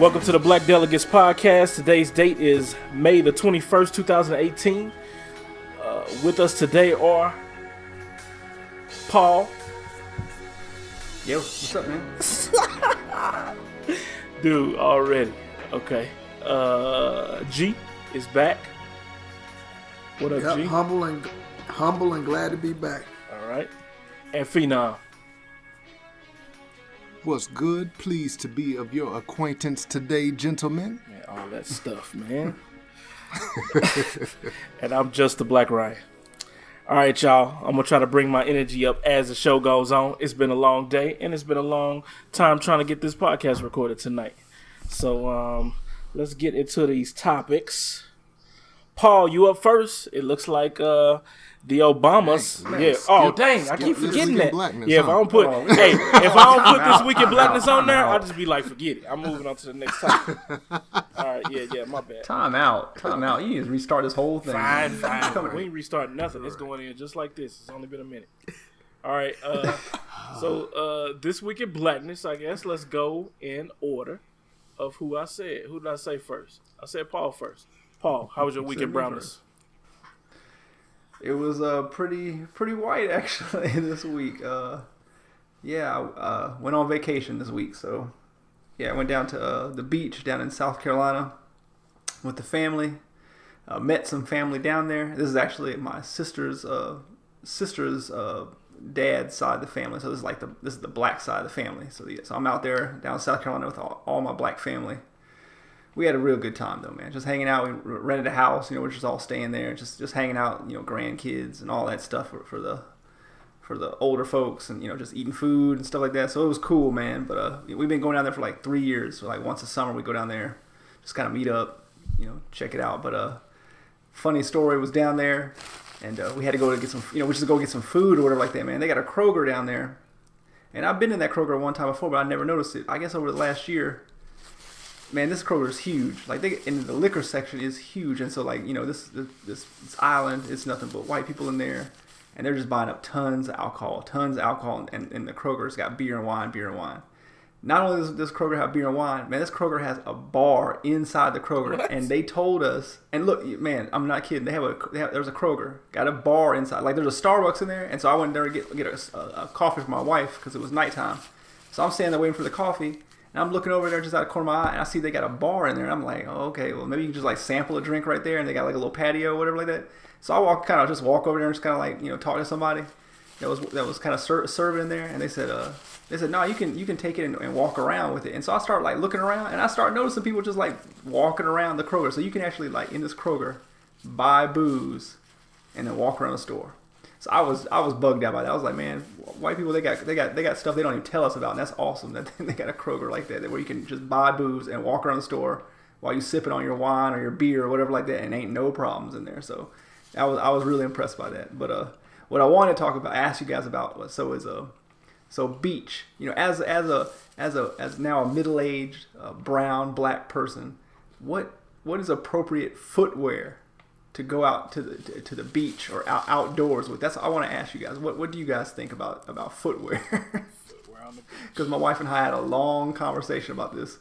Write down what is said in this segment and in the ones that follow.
Welcome to the Black Delegates podcast. Today's date is May the 21st, 2018. With us today are Paul. Yo, what's up, man? Dude, already. Okay. G is back. What up, G? Humble and glad to be back. All right. And Phenom. What's good? Pleased to be of your acquaintance today, gentlemen. Man, all that stuff, man. And I'm just the Black Ryan. All right, y'all. I'm going to try to bring my energy up as the show goes on. It's been a long day, and it's been a long time trying to get this podcast recorded tonight. So let's get into these topics. Paul, you up first. It looks like the Obamas. Dang. I keep forgetting that. Yeah, if I don't put if I don't put this Week in Blackness on there, I'll just be like, forget it. I'm moving on to the next topic. All right, yeah, my bad. Time out. You need to restart this whole thing. Fine. We ain't restarting nothing. It's going in just like this. It's only been a minute. All right. So this Week in Blackness, I guess. Let's go in order of who I said. Who did I say first? I said Paul first. Paul, how was your week in Brownness? It was pretty white actually this week. I went on vacation this week, so I went down to the beach down in South Carolina with the family. Met some family down there. This is actually my sister's dad's side of the family, so this is the black side of the family. So I'm out there down in South Carolina with all my black family. We had a real good time though, man. Just hanging out. We rented a house, we're just all staying there, just hanging out, grandkids and all that stuff for the older folks, and just eating food and stuff like that. So it was cool, man. But we've been going down there for like 3 years. So like once a summer we go down there, just kind of meet up, check it out. But funny story was down there, and we had to go to get some, we just go get some food or whatever like that, man. They got a Kroger down there, and I've been in that Kroger one time before, but I never noticed it. I guess over the last year. Man, this Kroger is huge. And the liquor section is huge, and so this island, it's nothing but white people in there, and they're just buying up tons of alcohol, and the Kroger's got beer and wine. Not only does this Kroger have beer and wine, man, this Kroger has a bar inside the Kroger, what? And they told us, and look, man, I'm not kidding. There's a Kroger, got a bar inside, there's a Starbucks in there, and so I went there to get a coffee for my wife because it was nighttime. So I'm standing there waiting for the coffee. And I'm looking over there just out of the corner of my eye, and I see they got a bar in there. And I'm like, oh, okay, well, maybe you can just sample a drink right there. And they got a little patio or whatever like that. So I walk over there and just talk to somebody that was kind of serving in there. And they said, no, you can take it and walk around with it. And so I start looking around, and I start noticing people just walking around the Kroger. So you can actually in this Kroger buy booze and then walk around the store. So I was bugged out by that. I was like, man, white people, they got stuff they don't even tell us about, and that's awesome that they got a Kroger like that where you can just buy booze and walk around the store while you sipping on your wine or your beer or whatever like that, and ain't no problems in there. So I was really impressed by that. But what I want to ask you guys about beach. As now a middle-aged brown black person, what is appropriate footwear to go out to the beach or outdoors with? I want to ask you guys, what do you guys think about footwear? Because my wife and I had a long conversation about this,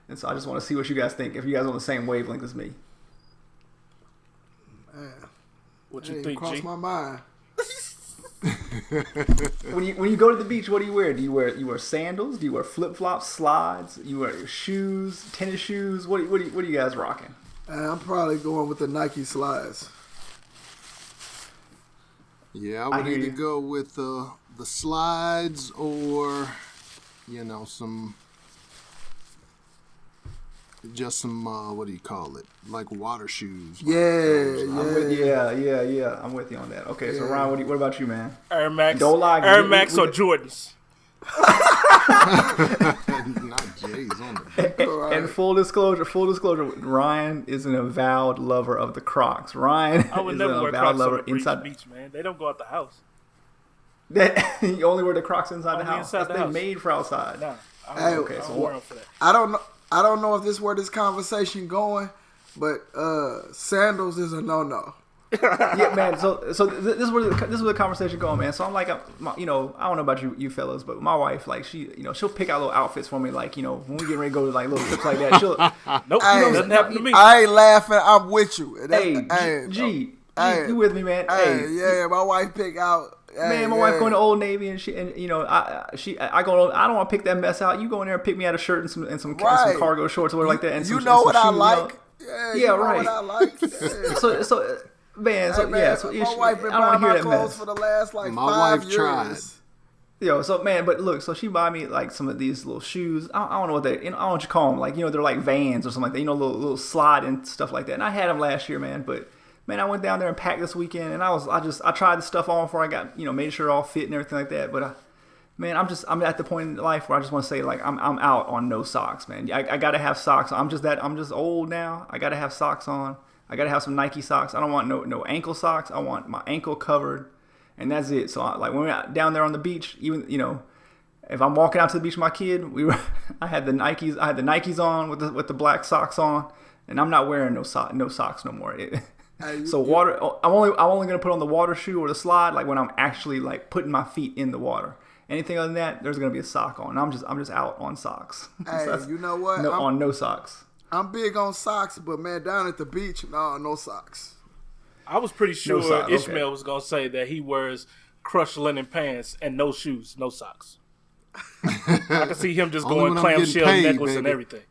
and so I just want to see what you guys think, if you guys are on the same wavelength as me. Man, what you think, crossed G? my mind. When you go to the beach, what do you wear? Do you wear sandals? Do you wear flip-flops, slides? You wear shoes, tennis shoes? What are you guys rocking? I'm probably going with the Nike slides. Yeah, I would either go with the slides or, some what do you call it? Like water shoes. Yeah. I'm with you on that. Okay, so Ryan, what about you, man? Air Max. Don't lie. Air Max or Jordans? Not J's on the And full disclosure, Ryan is an avowed lover of the Crocs. Ryan I would is never an wear avowed Crocs lover on the inside beach, man. They don't go out the house. You only wear the Crocs inside Only the house. inside the They're house. made for outside. Nah, Hey, okay, I don't wear them for that. I don't know if this is where this conversation going, but sandals is a no-no. Yeah, man. So this is where the conversation going, man. So I'm like, you know, I don't know about you fellas, but my wife, like, she'll pick out little outfits for me, like, you know, when we get ready to go to like little trips like that. She'll, nope, Hey, doesn't happen to me. I ain't laughing. I'm with you. G, you with me, man? Hey, yeah, my wife pick out. Man, my wife going to Old Navy and you know, I don't want to pick that mess out. You go in there and pick me out a shirt and some cargo shorts or whatever like that. And you some, know and what some I shoes, like. You know? Yeah, Yeah, you know right. what I like. Yeah. So man, so Hey, yeah, man, so my wife been I don't buying want to hear my that clothes mess. for the last like My 5 wife years. tried. Yo, so man, but look, so she buy me like some of these little shoes. I don't know what they, I don't know what you call them. Like, you know, they're like Vans or something like that. You know, little slide and stuff like that. And I had them last year, man. But man, I went down there and packed this weekend, and I tried the stuff on before I got, you know, made sure it all fit and everything like that. But I'm at the point in life where I just want to say, like, I'm out on no socks, man. I gotta have socks. I'm just old now. I gotta have socks on. I gotta have some Nike socks. I don't want no ankle socks. I want my ankle covered, and that's it. So like when we're down there on the beach, even, you know, if I'm walking out to the beach with my kid, I had the Nikes on with the black socks on, and I'm not wearing no socks no more. So water, I'm only gonna put on the water shoe or the slide like when I'm actually like putting my feet in the water. Anything other than that, there's gonna be a sock on. I'm just out on socks. Hey, So you know what? on no socks. I'm big on socks, but man, down at the beach, no socks. I was pretty sure socks, Ishmael okay. was gonna say that he wears crushed linen pants and no shoes, no socks. I can see him just Only going when I'm getting clamshell paid, necklace and baby. everything.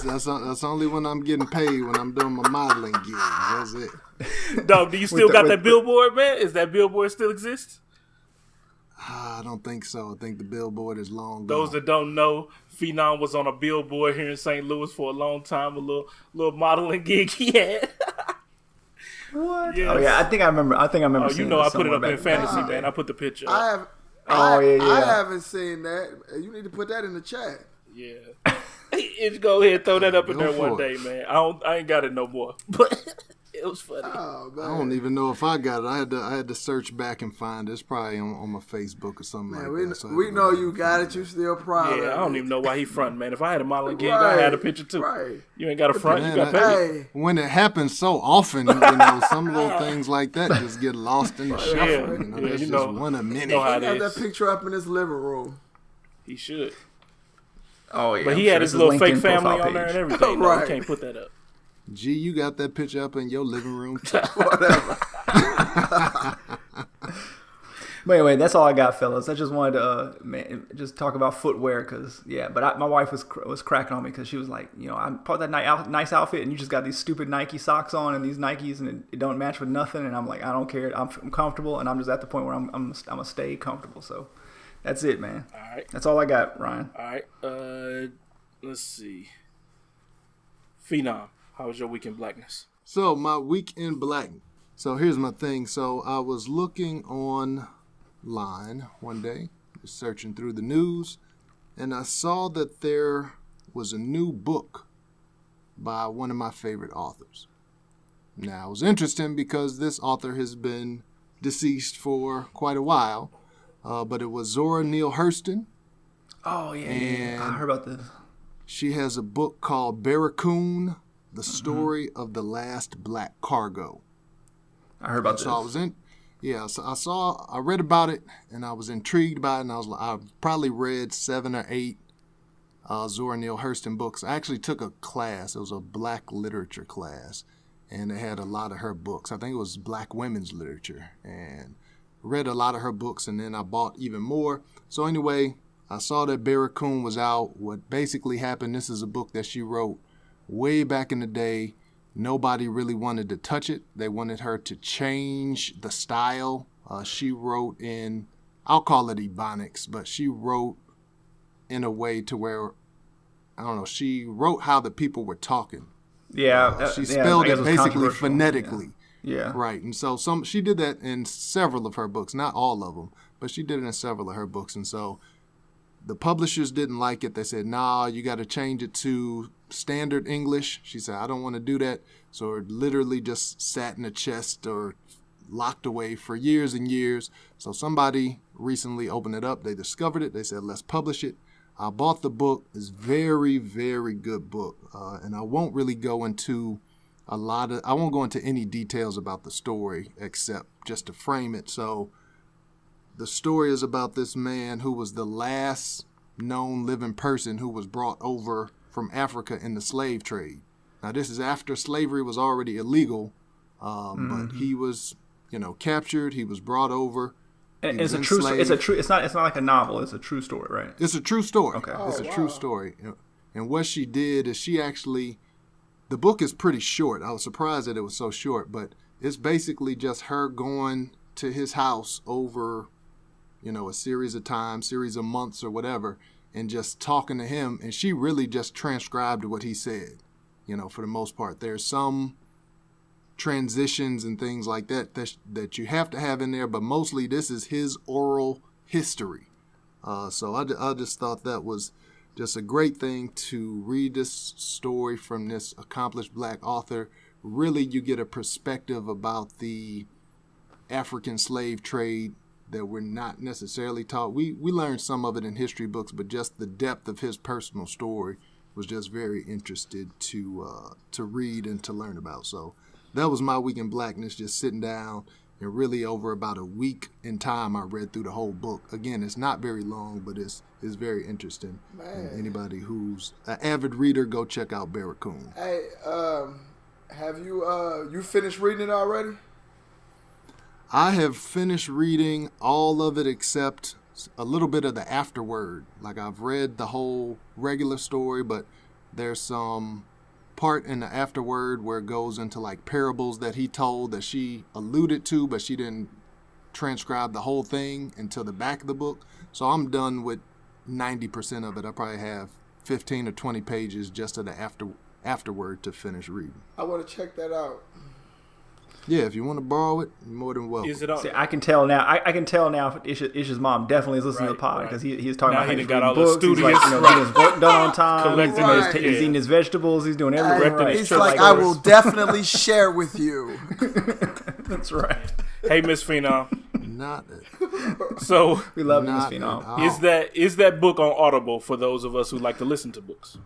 That's only when I'm getting paid, when I'm doing my modeling gigs. That's it. Dog, do you still got that with- billboard, man? Is that billboard still exist? I don't think so. I think the billboard is long gone. Those that don't know, Phenom was on a billboard here in St. Louis for a long time, a little modeling gig he had. What? Yes. Oh yeah, I think I remember. Oh, you seeing know, I this put it somewhere up in back fantasy, the day. man. I put the picture I up. have. Oh, yeah. I haven't seen that. You need to put that in the chat. Yeah. Just go ahead and throw that up in Go there one for day, it. man. I ain't got it no more. But it was funny. Oh man, I don't even know if I got it. I had to search back and find it. It's probably on my Facebook or something man, like that. So I we had to know go you back got and it. You still proud Yeah, of I don't it. even know why he fronting, man. If I had a modeling gig, Right, I had a picture too. right. You ain't got a front, Man, you got I- paid. Hey, when it happens so often, you know, some little things like that just get lost in the shuffle. Yeah, You know, yeah, that's you just know. one a minute. know how he it got is. that picture up in his living room. He should. Oh yeah, But I'm he sure had this his is little fake LinkedIn family profile on there and page. everything. No, Right. you can't put that up. Gee, you got that picture up in your living room too. Whatever. But anyway, that's all I got, fellas. I just wanted to just talk about footwear, cause yeah. But my wife was cracking on me because she was like, you know, I bought that nice outfit, and you just got these stupid Nike socks on and these Nikes, and it don't match with nothing. And I'm like, I don't care. I'm comfortable, and I'm just at the point where I'm gonna stay comfortable. So that's it, man. All right. That's all I got, Ryan. All right. Let's see. Phenom, how was your week in blackness? So my week in black. So here's my thing. So I was looking online one day, just searching through the news, and I saw that there was a new book by one of my favorite authors. Now it was interesting because this author has been deceased for quite a while, but it was Zora Neale Hurston. Oh yeah, And- I heard about this. She has a book called Barracoon, The Story of the Last Black Cargo. I heard about this. So I was I read about it, and I was intrigued by it, and I've probably read 7 or 8 Zora Neale Hurston books. I actually took a class. It was a black literature class, and it had a lot of her books. I think it was black women's literature, and read a lot of her books, and then I bought even more. So anyway, I saw that Barracoon was out. What basically happened, this is a book that she wrote way back in the day. Nobody really wanted to touch it. They wanted her to change the style. She wrote in, I'll call it Ebonics, but she wrote in a way to where, I don't know, she wrote how the people were talking. Yeah, She yeah, spelled I guess it was basically controversial. phonetically. Yeah. Right. And so she did that in several of her books, not all of them, but she did it in several of her books. And so the publishers didn't like it. They said, nah, you got to change it to standard English. She said, I don't want to do that. So it literally just sat in a chest or locked away for years and years. So somebody recently opened it up. They discovered it. They said, let's publish it. I bought the book. It's very, very good book. And I won't really go into I won't go into any details about the story except just to frame it. So the story is about this man who was the last known living person who was brought over from Africa in the slave trade. Now, this is after slavery was already illegal, but he was, captured. He was brought over. And it's a true. It's not like a novel. It's a true story, right? It's a true story. Okay. It's a true story. And what she did is she actually, the book is pretty short. I was surprised that it was so short, but it's basically just her going to his house over, a series of months or whatever, and just talking to him. And she really just transcribed what he said, for the most part. There's some transitions and things like that you have to have in there, but mostly this is his oral history. So I just thought that was just a great thing to read this story from this accomplished black author. Really, you get a perspective about the African slave trade that we're not necessarily taught. We learned some of it in history books, but just the depth of his personal story was just very interested to read and to learn about. So that was my week in blackness, just sitting down, and really over about a week in time, I read through the whole book. Again, it's not very long, but it's very interesting. And anybody who's an avid reader, go check out Barracoon. Hey, have you finished reading it already? I have finished reading all of it except a little bit of the afterword. Like, I've read the whole regular story, but there's some part in the afterword where it goes into like parables that he told that she alluded to, but she didn't transcribe the whole thing until the back of the book. So I'm done with 90% of it. I probably have 15 or 20 pages just of the afterword to finish reading. I want to check that out. Yeah, if you want to borrow it, you're more than welcome. Is it on? See, I can tell now. I can tell now. Ish's mom definitely is listening to the pod because he's talking Now about he how he's got reading all the books. He's like, studious- getting his work done on time. Collecting his- He's eating his vegetables. He's doing everything right. He's Sure, like, like I will definitely share with you. That's right. Hey, Miss Phenom. Not So We love you, Miss Not Phenom. at all. is that book on Audible for those of us who like to listen to books?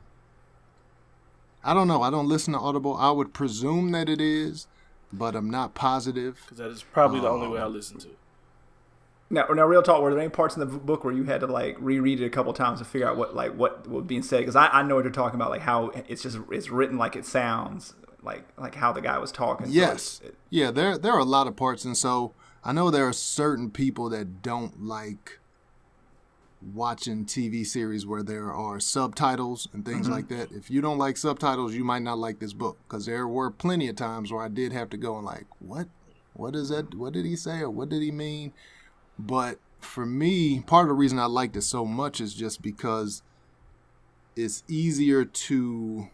I don't know. I don't listen to Audible. I would presume that it is, but I'm not positive. Because that is probably the only way I listen to it. Now, real talk. Were there any parts in the book where you had to like reread it a couple times to figure out what was being said? Because I know what you're talking about, like how it's written like it sounds, like how the guy was talking. Yes. Yeah, there are a lot of parts, and so I know there are certain people that don't like watching TV series where there are subtitles and things like that. If you don't like subtitles, you might not like this book, because there were plenty of times where I did have to go and like, what is that? What did he say, or what did he mean? But for me, part of the reason I liked it so much is just because it's easier to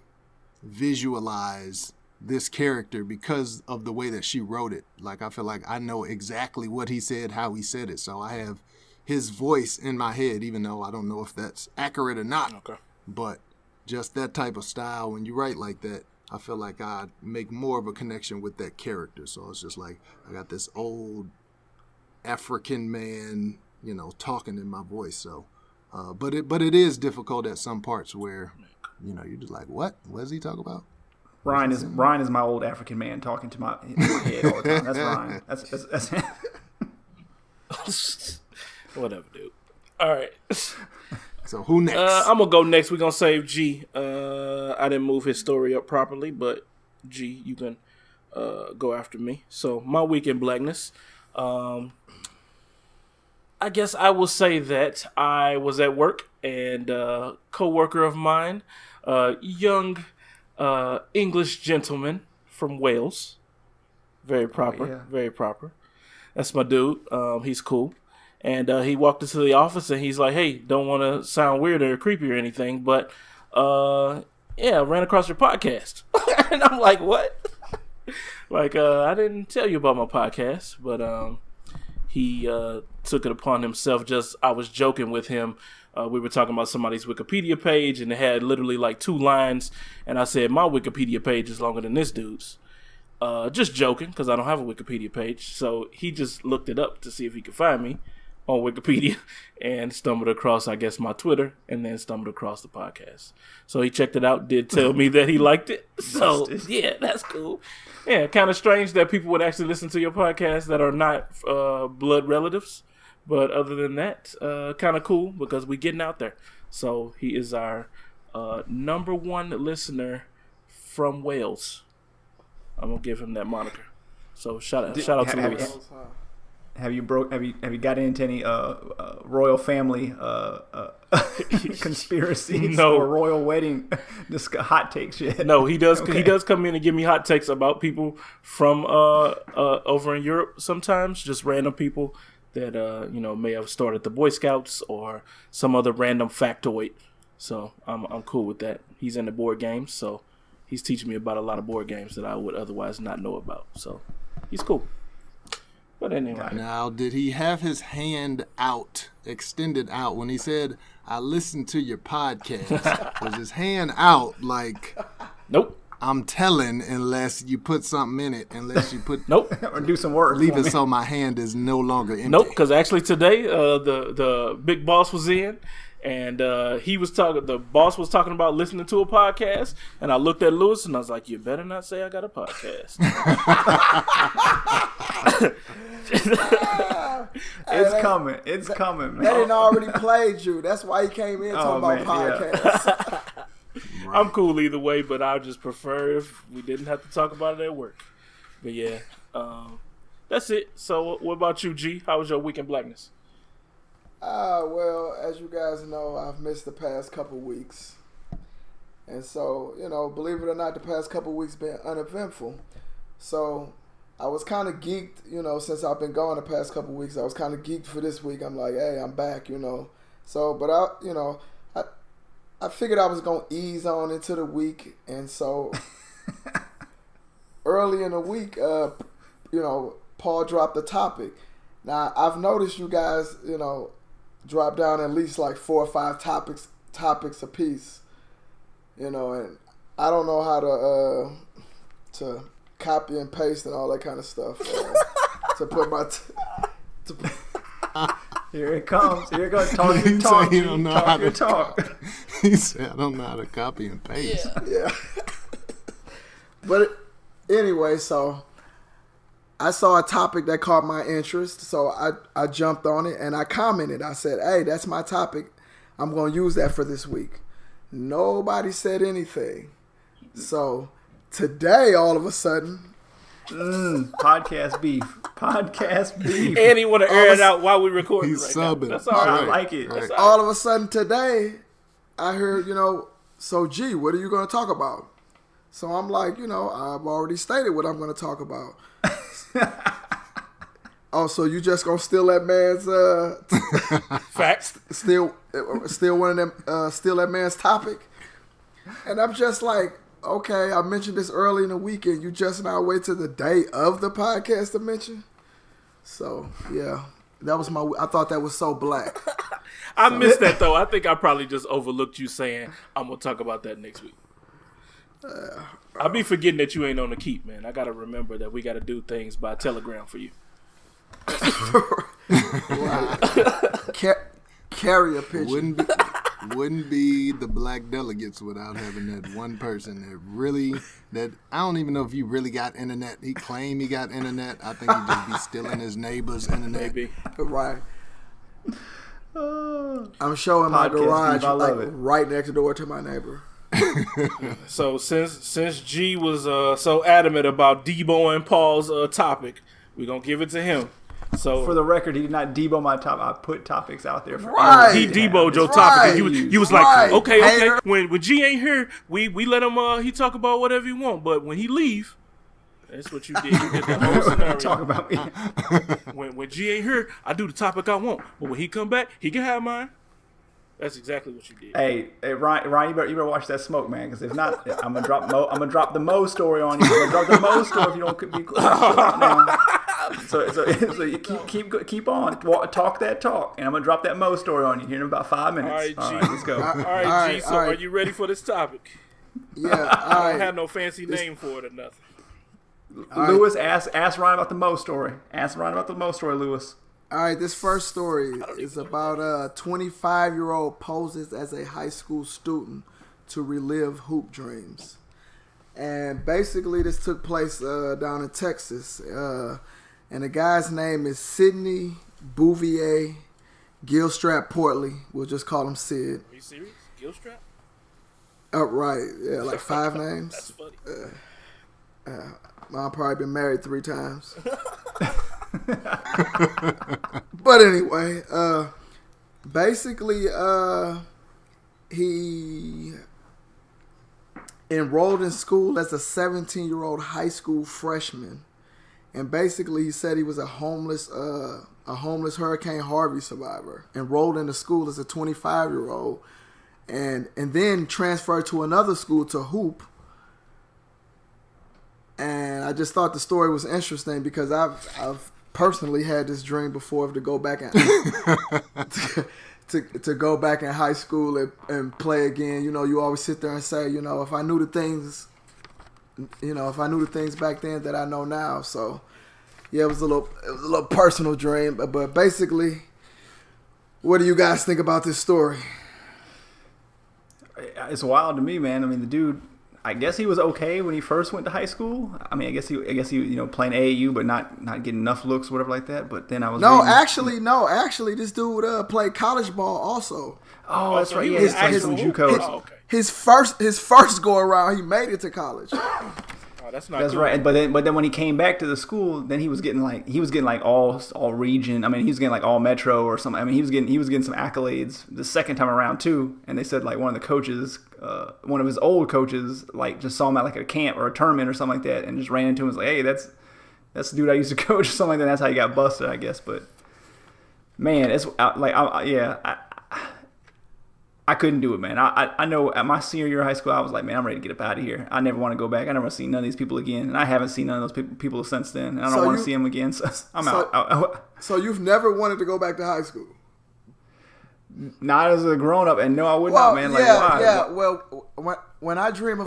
visualize this character because of the way that she wrote it. Like, I feel like I know exactly what he said, how he said it. So I have his voice in my head, even though I don't know if that's accurate or not. Okay. But just that type of style, when you write like that, I feel like I make more of a connection with that character. So it's just like, I got this old African man, talking in my voice. So, but it is difficult at some parts where, you're just like, what does he talk about? Ryan is my old African man talking to my head all the time. That's Ryan. That's Whatever, dude. All right. So who next? I'm going to go next. We're going to save G. I didn't move his story up properly, but G, you can go after me. So my week in blackness. I guess I will say that I was at work, and a co-worker of mine, young English gentleman from Wales. Very proper. yeah. Very proper. That's my dude. He's cool. And he walked into the office, and he's like, hey, don't want to sound weird or creepy or anything, but I ran across your podcast. And I'm like, what? I didn't tell you about my podcast, but he took it upon himself. I was joking with him. We were talking about somebody's Wikipedia page, and it had literally like 2 lines. And I said, my Wikipedia page is longer than this dude's. Just joking, because I don't have a Wikipedia page. So he just looked it up to see if he could find me. on Wikipedia and stumbled across, I guess, my Twitter, and then stumbled across the podcast. So he checked it out, did tell me that he liked it. So, yeah, that's cool. Yeah, kind of strange that people would actually listen to your podcast that are not blood relatives. But other than that, kind of cool because we getting out there. So he is our number one listener from Wales. I'm going to give him that moniker. So shout out to Lewis. Have you got into any royal family conspiracies or royal wedding hot takes yet? No, he does. Okay. He does come in and give me hot takes about people from over in Europe. Sometimes just random people that may have started the Boy Scouts or some other random factoid. So I'm cool with that. He's into board games, so he's teaching me about a lot of board games that I would otherwise not know about. So he's cool. But anyway. Now, did he have his hand out, extended out, when he said, I listened to your podcast? Was his hand out like, nope. I'm telling unless you put something in it, unless you put... Nope. Or do some work. Leave it so my hand is no longer empty. Nope, because actually today the big boss was in. And the boss was talking about listening to a podcast, and I looked at Lewis and I was like, "You better not say I got a podcast." It's coming, man. That didn't already played you. That's why he came in talking about podcasts. Yeah. Right. I'm cool either way, but I just prefer if we didn't have to talk about it at work. But yeah, that's it. So, what about you, G? How was your week in blackness? Well, as you guys know, I've missed the past couple weeks. And so, believe it or not, the past couple weeks been uneventful. So, I was kind of geeked, since I've been gone the past couple weeks. I was kind of geeked for this week. I'm like, hey, I'm back, So, but I figured I was going to ease on into the week. And so, early in the week, Paul dropped the topic. Now, I've noticed you guys, drop down at least like 4 or 5 topics a piece, and I don't know how to copy and paste and all that kind of stuff to put my here it comes. Talk your talk. He said, I don't know how to copy and paste. Yeah. But anyway, so I saw a topic that caught my interest, so I jumped on it and I commented. I said, hey, that's my topic. I'm going to use that for this week. Nobody said anything. So today, all of a sudden... podcast beef. And he want to air it out while we recording He's right subbing. now. That's all right. I like it. Right. All of a sudden today, I heard, so G, what are you going to talk about? So I'm like, I've already stated what I'm going to talk about. Oh, so you just gonna steal that man's facts? Steal one of them? Steal that man's topic? And I'm just like, okay, I mentioned this early in the weekend. You just now wait till the day of the podcast to mention. So yeah, that was I thought that was so black. I missed that though. I think I probably just overlooked you saying I'm gonna talk about that next week. I'll be forgetting that you ain't on the keep, man. I gotta remember that we gotta do things by telegram for you. Carrier pigeon. Wouldn't be the Black Delegates without having that one person that I don't even know if he really got internet. He claimed he got internet. I think he'd just be stealing his neighbor's internet. Maybe. Right. I'm showing my garage right next door to my neighbor. So since G was so adamant about Debo and Paul's topic, we're gonna give it to him. So for the record, he did not Debo my top. I put topics out there for right. He Debo'd your topic. And you was like, okay. When G ain't here, we let him he talk about whatever he want. But when he leave, that's what you did. You did the whole scenario. Talk about me. When G ain't here, I do the topic I want. But when he come back, he can have mine. That's exactly what you did. Hey, Ryan, you better watch that smoke, man. Because if not, I'm gonna drop the Mo story on you. I'm gonna drop the Mo story if you don't be cool now. So you keep on talk that talk, and I'm gonna drop that Mo story on you here in about 5 minutes. All right, G. Let's go. All right, G. So are you ready for this topic? Yeah. I don't have no fancy name for it or nothing. Lewis, ask Ryan about the Mo story. Ask Ryan about the Mo story, Lewis. All right, this first story is about a 25-year-old poses as a high school student to relive hoop dreams. And basically, this took place down in Texas. And the guy's name is Sidney Bouvier Gilstrap Portley. We'll just call him Sid. Are you serious? Gilstrap? Oh, right. Yeah, like 5 names. That's funny. Mom probably been married 3 times. But anyway, basically, he enrolled in school as a 17-year-old high school freshman. And basically, he said he was a homeless Hurricane Harvey survivor. Enrolled into school as a 25-year-old, and then transferred to another school to hoop. And I just thought the story was interesting because I've personally had this dream before to go back and to go back in high school and play again. You know, you always sit there and say, you know, if I knew the things back then that I know now. So yeah, it was a little personal dream, but basically, what do you guys think about this story? It's wild to me, man. I mean, the dude, I guess he was okay when he first went to high school. I mean, I guess he playing AAU, but not getting enough looks, whatever like that. But then I was actually, this dude played college ball also. Oh, that's so right. he Yeah, was his some JUCOs. Okay. His first go around, he made it to college. Oh, that's not. That's good. right. But then when he came back to the school, then he was getting like all region. I mean, he was getting like all metro or something. I mean, he was getting some accolades the second time around too. And they said like one of the coaches, one of his old coaches, like just saw him at like a camp or a tournament or something like that, and just ran into him and was like, "Hey, that's the dude I used to coach," or something like that. That's how he got busted, I guess. But man, it's like I couldn't do it, man. I know at my senior year of high school, I was like, man, I'm ready to get up out of here. I never want to go back. I never want to see none of these people again. And I haven't seen none of those people since then. And I don't want to see them again. So I'm out. So you've never wanted to go back to high school? Not as a grown up, and no, I would not, man. Like, why? Yeah. Well, when I dream of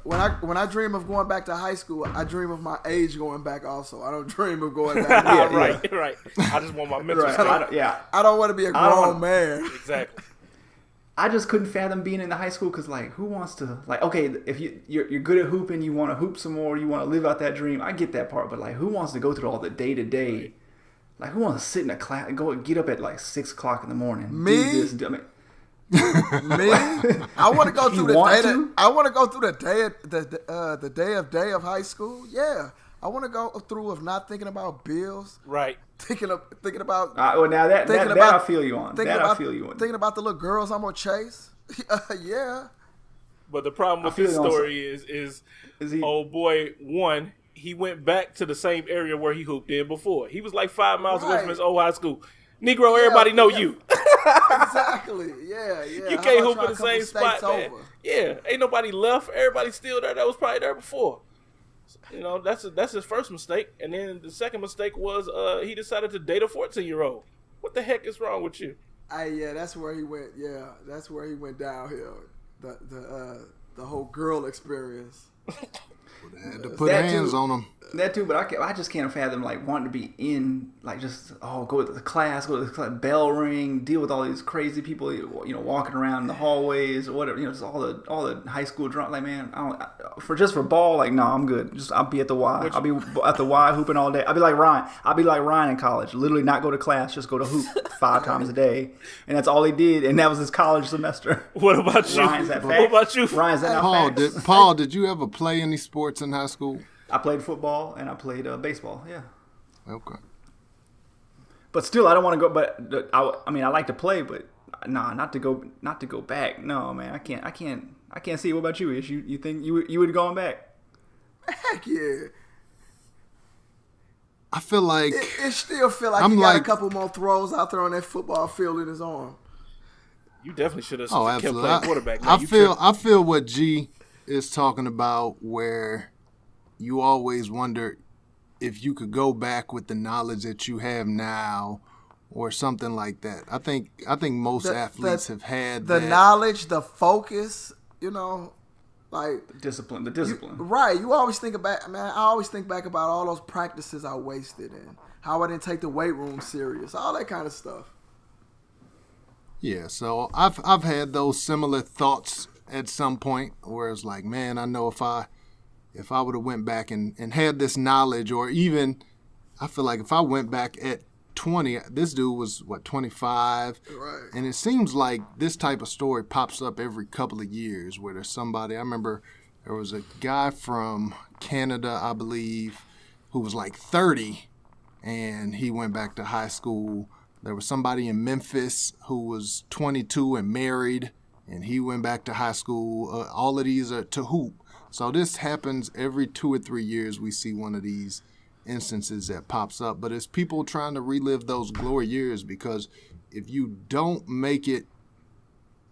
when I dream of going back to high school, I dream of my age going back. Also, I don't dream of going back. Right. I just want my mental state. I don't want to be a grown man. Exactly. I just couldn't fathom being in the high school because, like, who wants to, like, okay, if you're good at hooping, you want to hoop some more, you want to live out that dream, I get that part, but, like, who wants to go through all the day-to-day, like, who wants to sit in a class and get up at, like, 6 o'clock in the morning, Me? do this, do, I mean, Me? I want to go through I want to go through the day of high school. Yeah, I want to go through of not thinking about bills. Right. Thinking about. well, now that I feel you on. I feel you on. Thinking about the little girls I'm gonna chase. Yeah. But the problem with this story is he, old boy, one, he went back to the same area where he hooped in before. He was like 5 miles away from his old high school. Negro, everybody know you. Exactly. Yeah. You can't hoop in the same spot, man. Yeah, ain't nobody left. Everybody's still there. That was probably there before. You know, that's his first mistake. And then the second mistake was he decided to date a 14-year-old. What the heck is wrong with you? Yeah, that's where he went. Yeah, that's where he went downhill. The whole girl experience. Had to put hands on him. That too, but I just can't fathom like wanting to be in like just go to the class, go to the class, bell ring, deal with all these crazy people, walking around in the hallways or whatever, just all the high school drunk. Like, man, for ball, like, no, I'm good. Just I'll be at the Y. I'll be at the Y hooping all day. I'll be like Ryan in college. Literally not go to class, just go to hoop 5 times a day, and that's all he did, and that was his college semester. What about you? Ryan's that what about you? Ryan's that Paul, did you ever play any sports in high school? I played football and I played baseball. Yeah. Okay. But still, I don't want to go. But I mean, I like to play, but not to go back. No, man, I can't see it. What about you, Ish? You think you would have gone back? Heck yeah. I feel like it still feel like he got a couple more throws out there on that football field in his arm. You definitely should have kept absolutely. playing quarterback. Man. I feel what G is talking about, where you always wonder if you could go back with the knowledge that you have now or something like that. I think most athletes have had the knowledge, the focus, Like Discipline, the discipline. Right. You always think about, man, I always think back about all those practices I wasted and how I didn't take the weight room serious, all that kind of stuff. Yeah, so I've had those similar thoughts at some point where it's like, man, I know if I would have went back and had this knowledge, or even I feel like if I went back at 20, this dude was 25, Right. and it seems like this type of story pops up every couple of years where there's somebody. I remember there was a guy from Canada, I believe, who was like 30, and he went back to high school. There was somebody in Memphis who was 22 and married, and he went back to high school. All of these are to hoop. So this happens every 2 or 3 years. We see one of these instances that pops up. But it's people trying to relive those glory years, because if you don't make it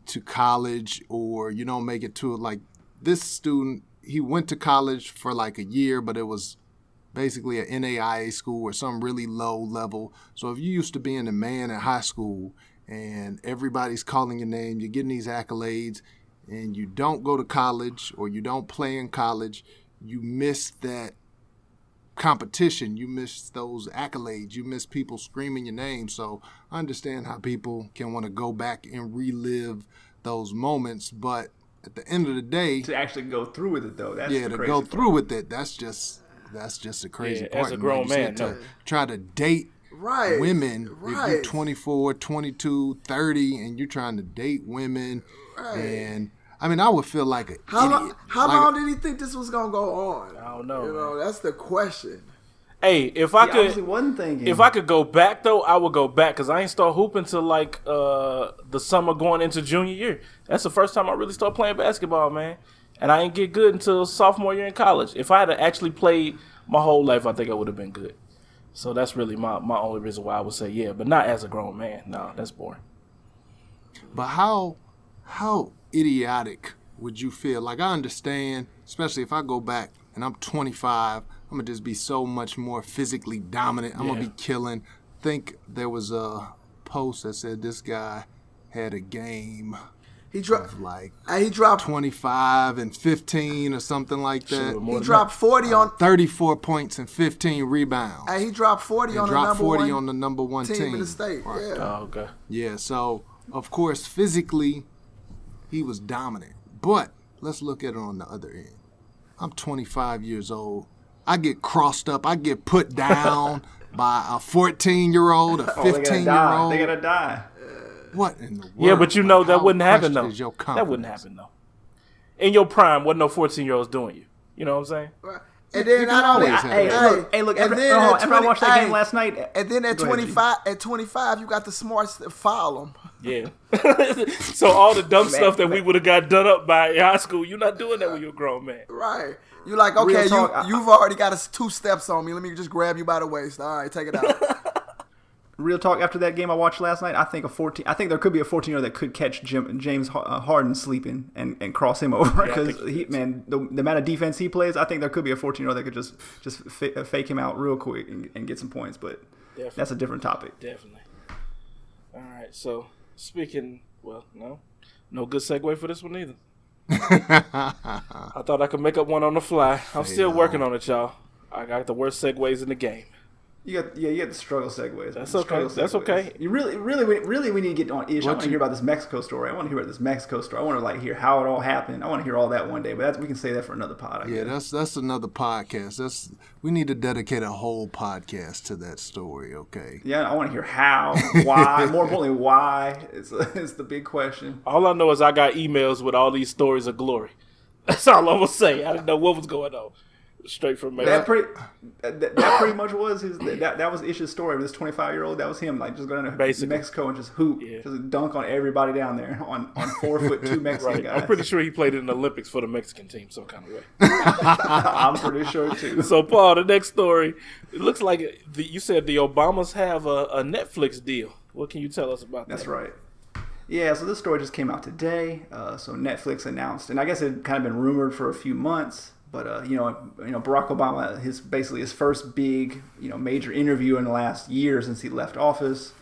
to college, or you don't make it to, like this student, he went to college for like a year, but it was basically an M.A.A.D school or some really low level. So if you used to being a man in high school and everybody's calling your name, you're getting these accolades, and you don't go to college or you don't play in college, you miss that competition, you miss those accolades, you miss people screaming your name. So I understand how people can want to go back and relive those moments, but at the end of the day, To actually go through with it, though, that's yeah, the to crazy go part. through with it, that's just a crazy part. as a And grown like you man, said, no. to try to date Right. women, if Right. you're 24, 22, 30, and you're trying to date women, Right. and I mean, I would feel like an How idiot. how Like, long did he think this was gonna go on? I don't know, You know, that's the question. Hey, if I He obviously could, wasn't thinking. if I could go back though, I would go back, because I ain't start hooping till like the summer going into junior year. That's the first time I really started playing basketball, man. And I ain't get good until sophomore year in college. If I had actually played my whole life, I think I would have been good. So that's really my only reason why I would say yeah, but not as a grown man. No, that's boring. But how idiotic would you feel? Like, I understand, especially if I go back and I'm 25, I'm gonna just be so much more physically dominant. I'm gonna Yeah. be killing. Think there was a post that said this guy had a game He dropped. of like He dropped. 25 and 15 or something like that. Sure, more He than dropped 40 on. 34 points and 15 rebounds. He dropped 40 and on the dropped number 40 one on the number one team in the state. Right. Yeah. Oh, okay. Yeah, so of course physically he was dominant. But let's look at it on the other end. I'm 25 years old. I get crossed up. I get put down by a 14-year-old, a Oh, they gotta die. 15-year-old. They gotta die. What in the world? Yeah, but you know Like, that how wouldn't happen crushed though. is your That wouldn't confidence? happen though. In your prime, wasn't no 14-year-olds doing you. You know what I'm saying? Right. And then You can not only, always have Hey, that. look. and After, then at after I watched that 20 game last night, and then at Go ahead, G. 25, you got the smarts to foul them. Yeah. So all the dumb stuff that we would have got done up by in high school, you're not doing that when you're a grown man. Right. You like, okay, Real talk, you've already got 2 steps on me. Let me just grab you by the waist. All right, take it out. Real talk. After that game I watched last night, I think there could be a 14-year-old that could catch James Harden sleeping and cross him over, Yeah, I because think- the amount of defense he plays, I think there could be a 14-year-old that could just fake him out real quick and get some points. But Definitely. that's a different topic. Definitely. All right. So speaking, no good segue for this one either. I thought I could make up one on the fly. I'm still working on it, y'all. I got the worst segues in the game. You got the struggle segues. That's The okay. struggle That's segues. okay. You really we need to get on ish. I want to hear about this Mexico story. I want to hear about this Mexico story. I want to hear how it all happened. I want to hear all that one day. But we can say that for another pod. I Yeah, guess. that's another podcast. We need to dedicate a whole podcast to that story, okay? Yeah, I want to hear how, why. More importantly, why is the big question. All I know is I got emails with all these stories of glory. That's all I'm gonna say. I didn't know what was going on. Straight from That Mexico. pretty much was that was Ish's story. This 25-year-old, that was him, like just going to Basically. Mexico and just hoop, Yeah. just dunk on everybody down there on 4'2" Mexican Right. guys. I'm pretty sure he played in the Olympics for the Mexican team some kind of way. I'm pretty sure too. So, Paul, the next story, it looks like you said the Obamas have a Netflix deal. What can you tell us about that? That's right. Yeah, so this story just came out today. So Netflix announced, and I guess it had kind of been rumored for a few months. But Barack Obama, his first big major interview in the last year since he left office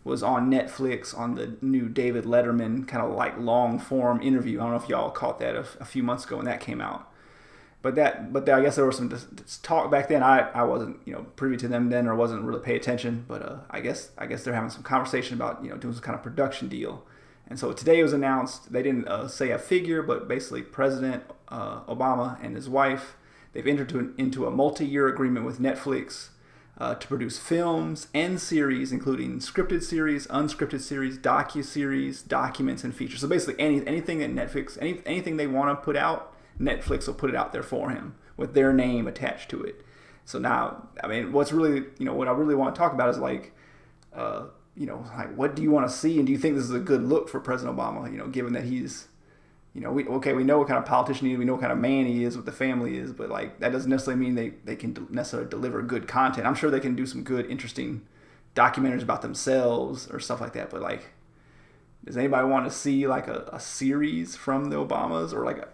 was on Netflix on the new David Letterman kind of like long form interview. I don't know if y'all caught that a few months ago when that came out. But I guess there was some talk back then. I wasn't privy to them then, or wasn't really pay attention. But I guess they're having some conversation about doing some kind of production deal. And so today it was announced. They didn't say a figure, but basically President Obama and his wife, they've entered into a multi-year agreement with Netflix to produce films and series, including scripted series, unscripted series, docu-series, documents, and features. So basically anything that Netflix, anything they want to put out, Netflix will put it out there for him with their name attached to it. So now, I mean, what's really, what I really want to talk about is like, like what do you want to see, and do you think this is a good look for President Obama? Given that he's, we know what kind of politician he is, we know what kind of man he is, what the family is, but like that doesn't necessarily mean they can necessarily deliver good content. I'm sure they can do some good, interesting documentaries about themselves or stuff like that, but like, does anybody want to see like a series from the Obamas, or like,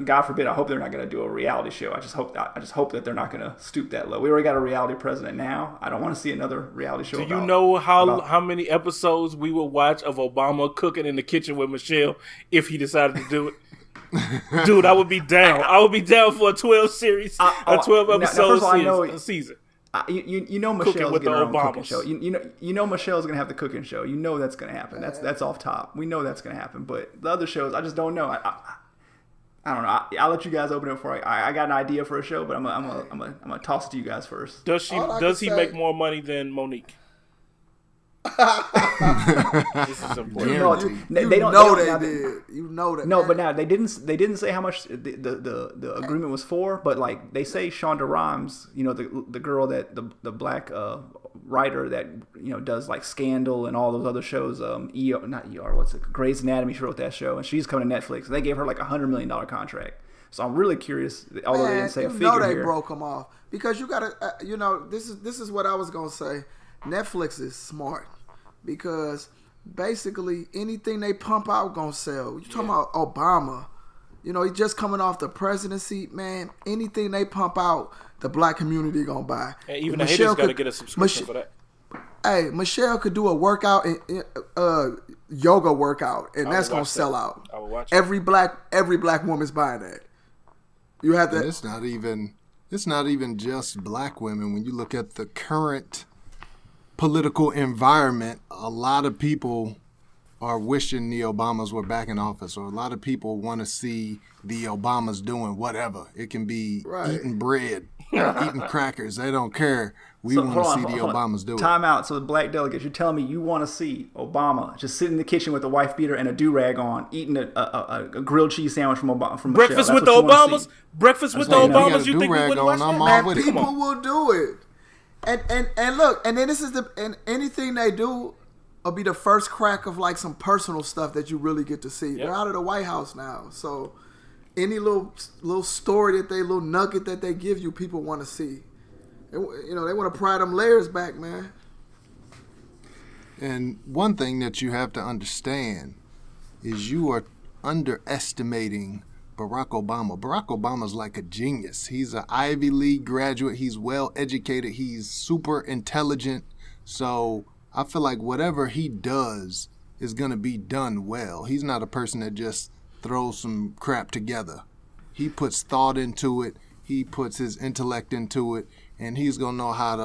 God forbid, I hope they're not going to do a reality show. I just hope that they're not going to stoop that low. We already got a reality president now. I don't want to see another reality show. Do you know how many episodes we would watch of Obama cooking in the kitchen with Michelle if he decided to do it? Dude, I would be down. I would be down for a 12 episode season. Michelle's getting her own cooking show. You know Michelle's gonna have the cooking show. You know that's gonna happen. That's off top. We know that's gonna happen. But the other shows, I just don't know. I don't know. I'll let you guys open it before I got an idea for a show, but I'm gonna toss it to you guys first. Does he make more money than Monique? This is important. They did. You know that. No, but now they didn't say how much the agreement was for, but like they say Shonda Rhimes, the girl that the black writer that does like Scandal and all those other shows, Grey's Anatomy. She wrote that show, and she's coming to Netflix. They gave her like $100 million contract. So I'm really curious. Although they didn't say a figure they here. Broke them off because you gotta. This is what I was gonna say. Netflix is smart because basically anything they pump out gonna sell. You talking about Obama? He just coming off the presidency, man. Anything they pump out, the black community gonna buy. And even the haters gotta get a subscription for that. Hey, Michelle could do a workout, yoga workout, and that's gonna sell out. I will watch every black woman's buying that. You have that. It's not even just black women. When you look at the current political environment, a lot of people are wishing the Obamas were back in office, or a lot of people want to see the Obamas doing whatever. It can be eating bread, eating crackers. They don't care. We want to see the Obamas do it. Time out. So the Black Delegates, you're telling me you want to see Obama just sitting in the kitchen with a wife beater and a do-rag on, eating a grilled cheese sandwich from breakfast Michelle. with the Obamas? Breakfast with the Obamas? You think we wouldn't watch that? Man, people will do it. And look, and then and anything they do will be the first crack of like some personal stuff that you really get to see. Yep. They're out of the White House now, so any little story little nugget that they give you, people want to see. They want to pry them layers back, man. And one thing that you have to understand is you are underestimating Barack Obama. Barack Obama's like a genius. He's an Ivy League graduate. He's well educated. He's super intelligent. So I feel like whatever he does is going to be done well. He's not a person that just throws some crap together. He puts thought into it. He puts his intellect into it, and he's going to know how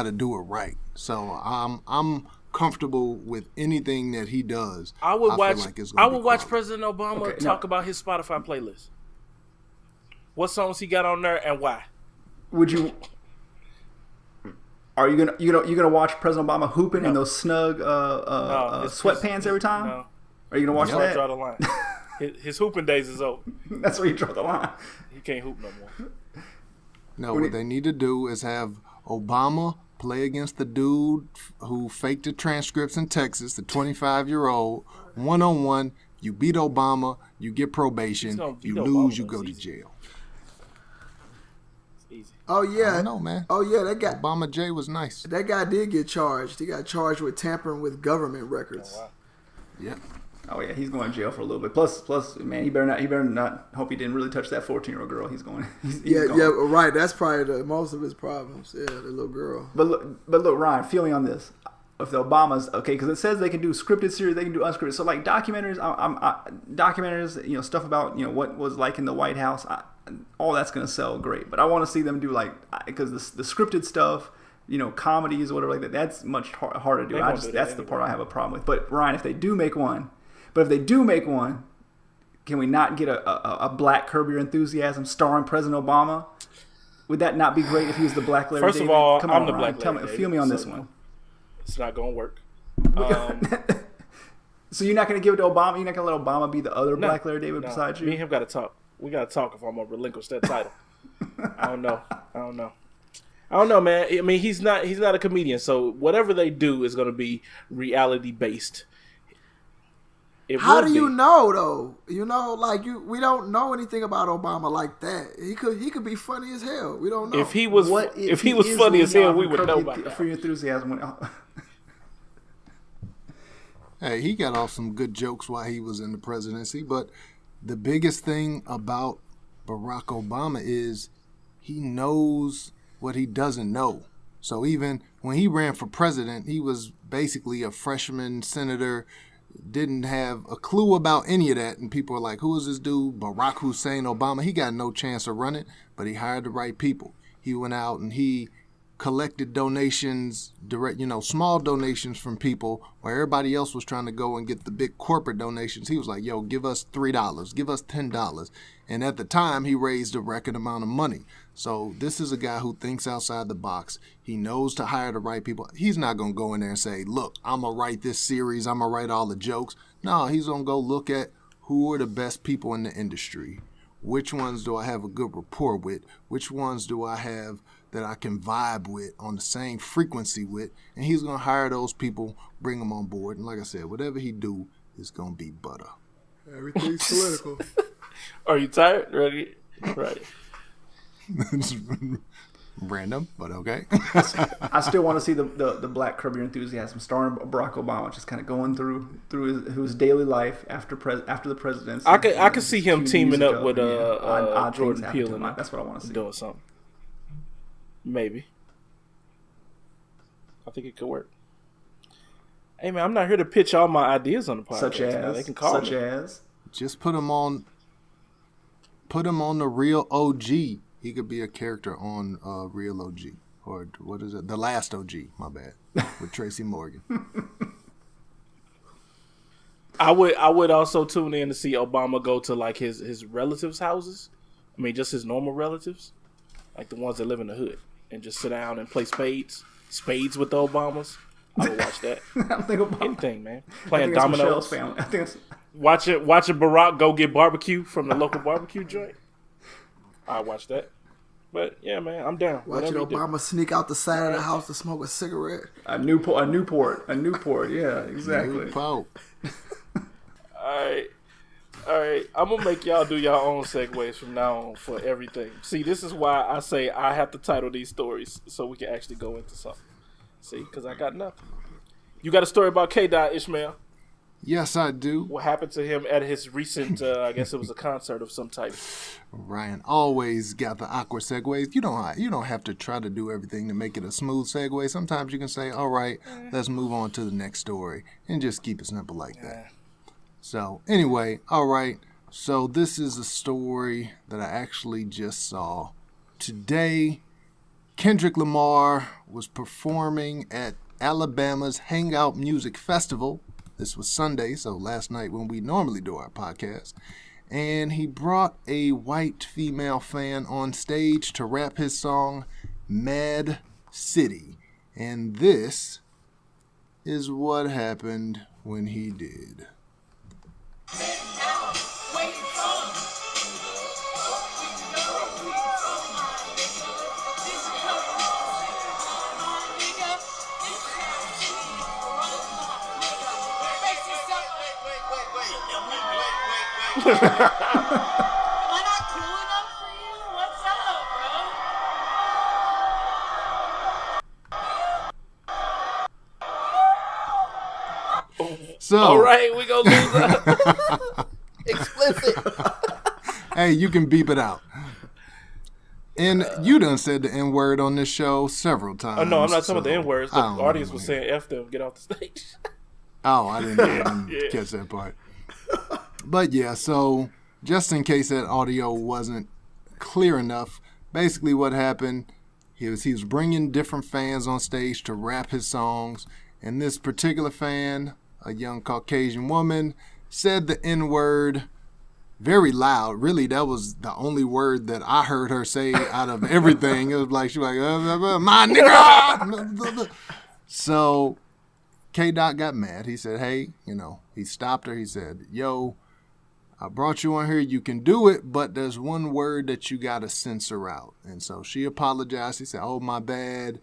to do it right. So I'm comfortable with anything that he does. I would watch President Obama talk about his Spotify playlist. What songs he got on there and why? Would you? Are you gonna watch President Obama hooping in those snug sweatpants every time? No. Are you gonna watch that? Draw the line. His hooping days is over. That's where you draw the line. He can't hoop no more. No, what they need to do is have Obama play against the dude who faked the transcripts in Texas, the 25-year-old, one-on-one. You beat Obama, you get probation. You lose, you go to jail. It's easy. Oh, yeah. I don't know, man. Oh, yeah. Obama J was nice. That guy did get charged. He got charged with tampering with government records. Oh, wow. Yep. Oh yeah, he's going to jail for a little bit. Plus, man, he better not. Hope he didn't really touch that 14-year-old girl. He's going. Yeah, right. That's probably most of his problems. Yeah, the little girl. But look, Ryan, feel me on this. if the Obamas, okay, because it says they can do scripted series, they can do unscripted. So like documentaries, documentaries, stuff about what was like in the White House, all that's gonna sell great. But I want to see them do like because the scripted stuff, comedies or whatever like that. That's much harder to do. That's the part I have a problem with. But Ryan, if they do make one, can we not get a black Curb Your Enthusiasm starring President Obama? Would that not be great if he was the black Larry First David? of all, Come I'm on, the Ryan. black Larry David. Feel me on this one. It's not going to work. So you're not going to give it to Obama? You're not going to let Obama be the other Black Larry David besides you? Me and him got to talk. We got to talk if I'm going to relinquish that title. I don't know, man. I mean, he's not a comedian, so whatever they do is going to be reality based. How do you know though? We don't know anything about Obama like that. He could be funny as hell. We don't know. If he was funny as hell, we would know about that. For your enthusiasm. Hey, he got off some good jokes while he was in the presidency, but the biggest thing about Barack Obama is he knows what he doesn't know. So even when he ran for president, he was basically a freshman senator, didn't have a clue about any of that, and people are like, who is this dude, Barack Hussein Obama? He got no chance of running, but he hired the right people. He went out and he collected donations, small donations from people where everybody else was trying to go and get the big corporate donations. He was like, yo, give us $3, give us $10. And at the time, he raised a record amount of money. So this is a guy who thinks outside the box. He knows to hire the right people. He's not going to go in there and say, look, I'm going to write this series. I'm going to write all the jokes. No, he's going to go look at who are the best people in the industry. Which ones do I have a good rapport with? Which ones do I have that I can vibe with on the same frequency with? And he's going to hire those people, bring them on board. And like I said, whatever he do is going to be butter. Everything's political. Are you tired? Ready? Right. Random, but okay. I still want to see the Black Curb Your Enthusiasm starring Barack Obama, just kind of going through his daily life after the presidency. I could see him teaming up with Jordan Peele, and that's what I want to see. Doing something. Maybe. I think it could work. Hey man, I'm not here to pitch all my ideas on the podcast. They can call me. Just put him on the Real OG. He could be a character on Real OG. Or what is it? The Last OG, my bad. With Tracy Morgan. I would also tune in to see Obama go to like his relatives' houses. I mean, just his normal relatives. Like the ones that live in the hood. And just sit down and play spades with the Obamas. I would watch that. I don't think Obama. Anything, man. Playing dominoes. Family. I think it's... Watching Barack go get barbecue from the local barbecue joint. I watch that. But yeah, man, I'm down. Watching Obama sneak out the side of the house to smoke a cigarette. A Newport. Yeah, exactly. Newport. All right. I'm gonna make y'all do your own segues from now on for everything. See, this is why I say I have to title these stories so we can actually go into something. See, because I got nothing. You got a story about K.Dot, Ishmael? Yes, I do. What happened to him at his recent, I guess it was a concert of some type. Ryan always got the awkward segues. You don't have to try to do everything to make it a smooth segue. Sometimes you can say, all right, let's move on to the next story and just keep it simple like that. So anyway, all right. So this is a story that I actually just saw. Today, Kendrick Lamar was performing at Alabama's Hangout Music Festival. This was Sunday, so last night when we normally do our podcast. And he brought a white female fan on stage to rap his song, M.A.A.D City. And this is what happened when he did. Am I not cool enough for you? What's up, bro? So, all right, we gonna lose that. Explicit. Hey, you can beep it out. And you done said the N-word on this show several times. Oh, no, I'm not talking about the N-words. The I don't audience know, was man. saying F them, get off the stage. Oh, I didn't catch that part. But yeah, so just in case that audio wasn't clear enough, basically what happened, he was bringing different fans on stage to rap his songs, and this particular fan, a young Caucasian woman, said the N-word very loud. Really, that was the only word that I heard her say out of everything. It was like, she was like, my nigga! So K.Dot got mad. He said, hey, he stopped her. He said, yo, I brought you on here. You can do it, but there's one word that you got to censor out. And so she apologized. He said, oh, my bad.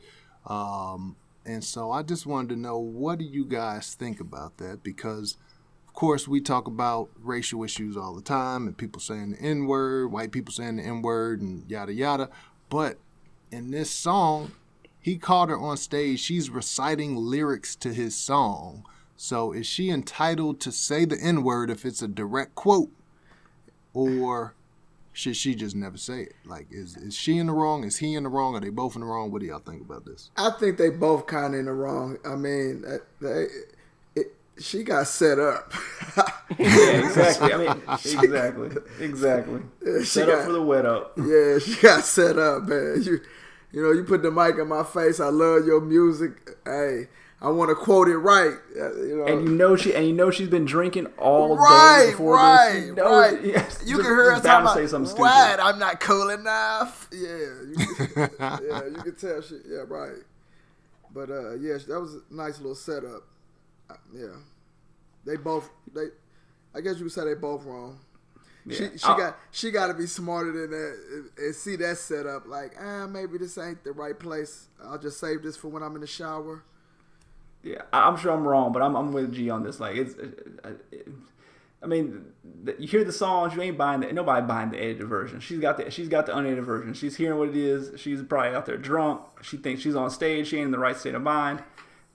And so I just wanted to know, what do you guys think about that? Because, of course, we talk about racial issues all the time and people saying the N-word, white people saying the N-word and yada, yada. But in this song, he called her on stage. She's reciting lyrics to his song. So is she entitled to say the N-word if it's a direct quote? Or should she just never say it? Like, is she in the wrong? Is he in the wrong? Are they both in the wrong? What do y'all think about this? I think they both kind of in the wrong. I mean, she got set up. Yeah, exactly. I mean, exactly. Yeah, Set up for the wet up. Yeah, she got set up, man. You put the mic in my face. I love your music. Hey, I want to quote it right. And she's been drinking all day before this. She knows, Right. Yes, You can hear her talking about, say something what? stupid. I'm not cool enough. Yeah, you can tell she. Yeah, right. But yeah, that was a nice little setup. Yeah, I guess you could say they both wrong. Yeah. She got to be smarter than that and see that setup. Like, maybe this ain't the right place. I'll just save this for when I'm in the shower. Yeah, I'm sure I'm wrong, but I'm with G on this. Like, I mean, you hear the songs, you ain't buying it. Nobody buying the edited version. She's got the unedited version. She's hearing what it is. She's probably out there drunk. She thinks she's on stage. She ain't in the right state of mind.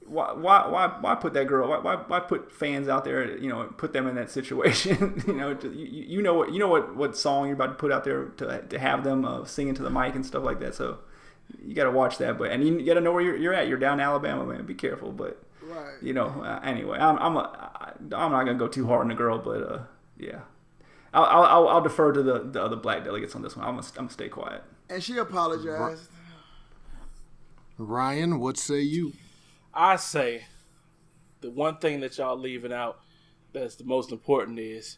Why put that girl? Why put fans out there? Put them in that situation. You know what song you're about to put out there to have them singing to the mic and stuff like that. So you got to watch that. But you got to know where you're at. You're down in Alabama, man. Be careful. But right. Anyway, I'm not gonna go too hard on the girl, but yeah, I'll defer to the other black delegates on this one. I'm gonna stay quiet. And she apologized. Ryan, what say you? I say the one thing that y'all leaving out that's the most important is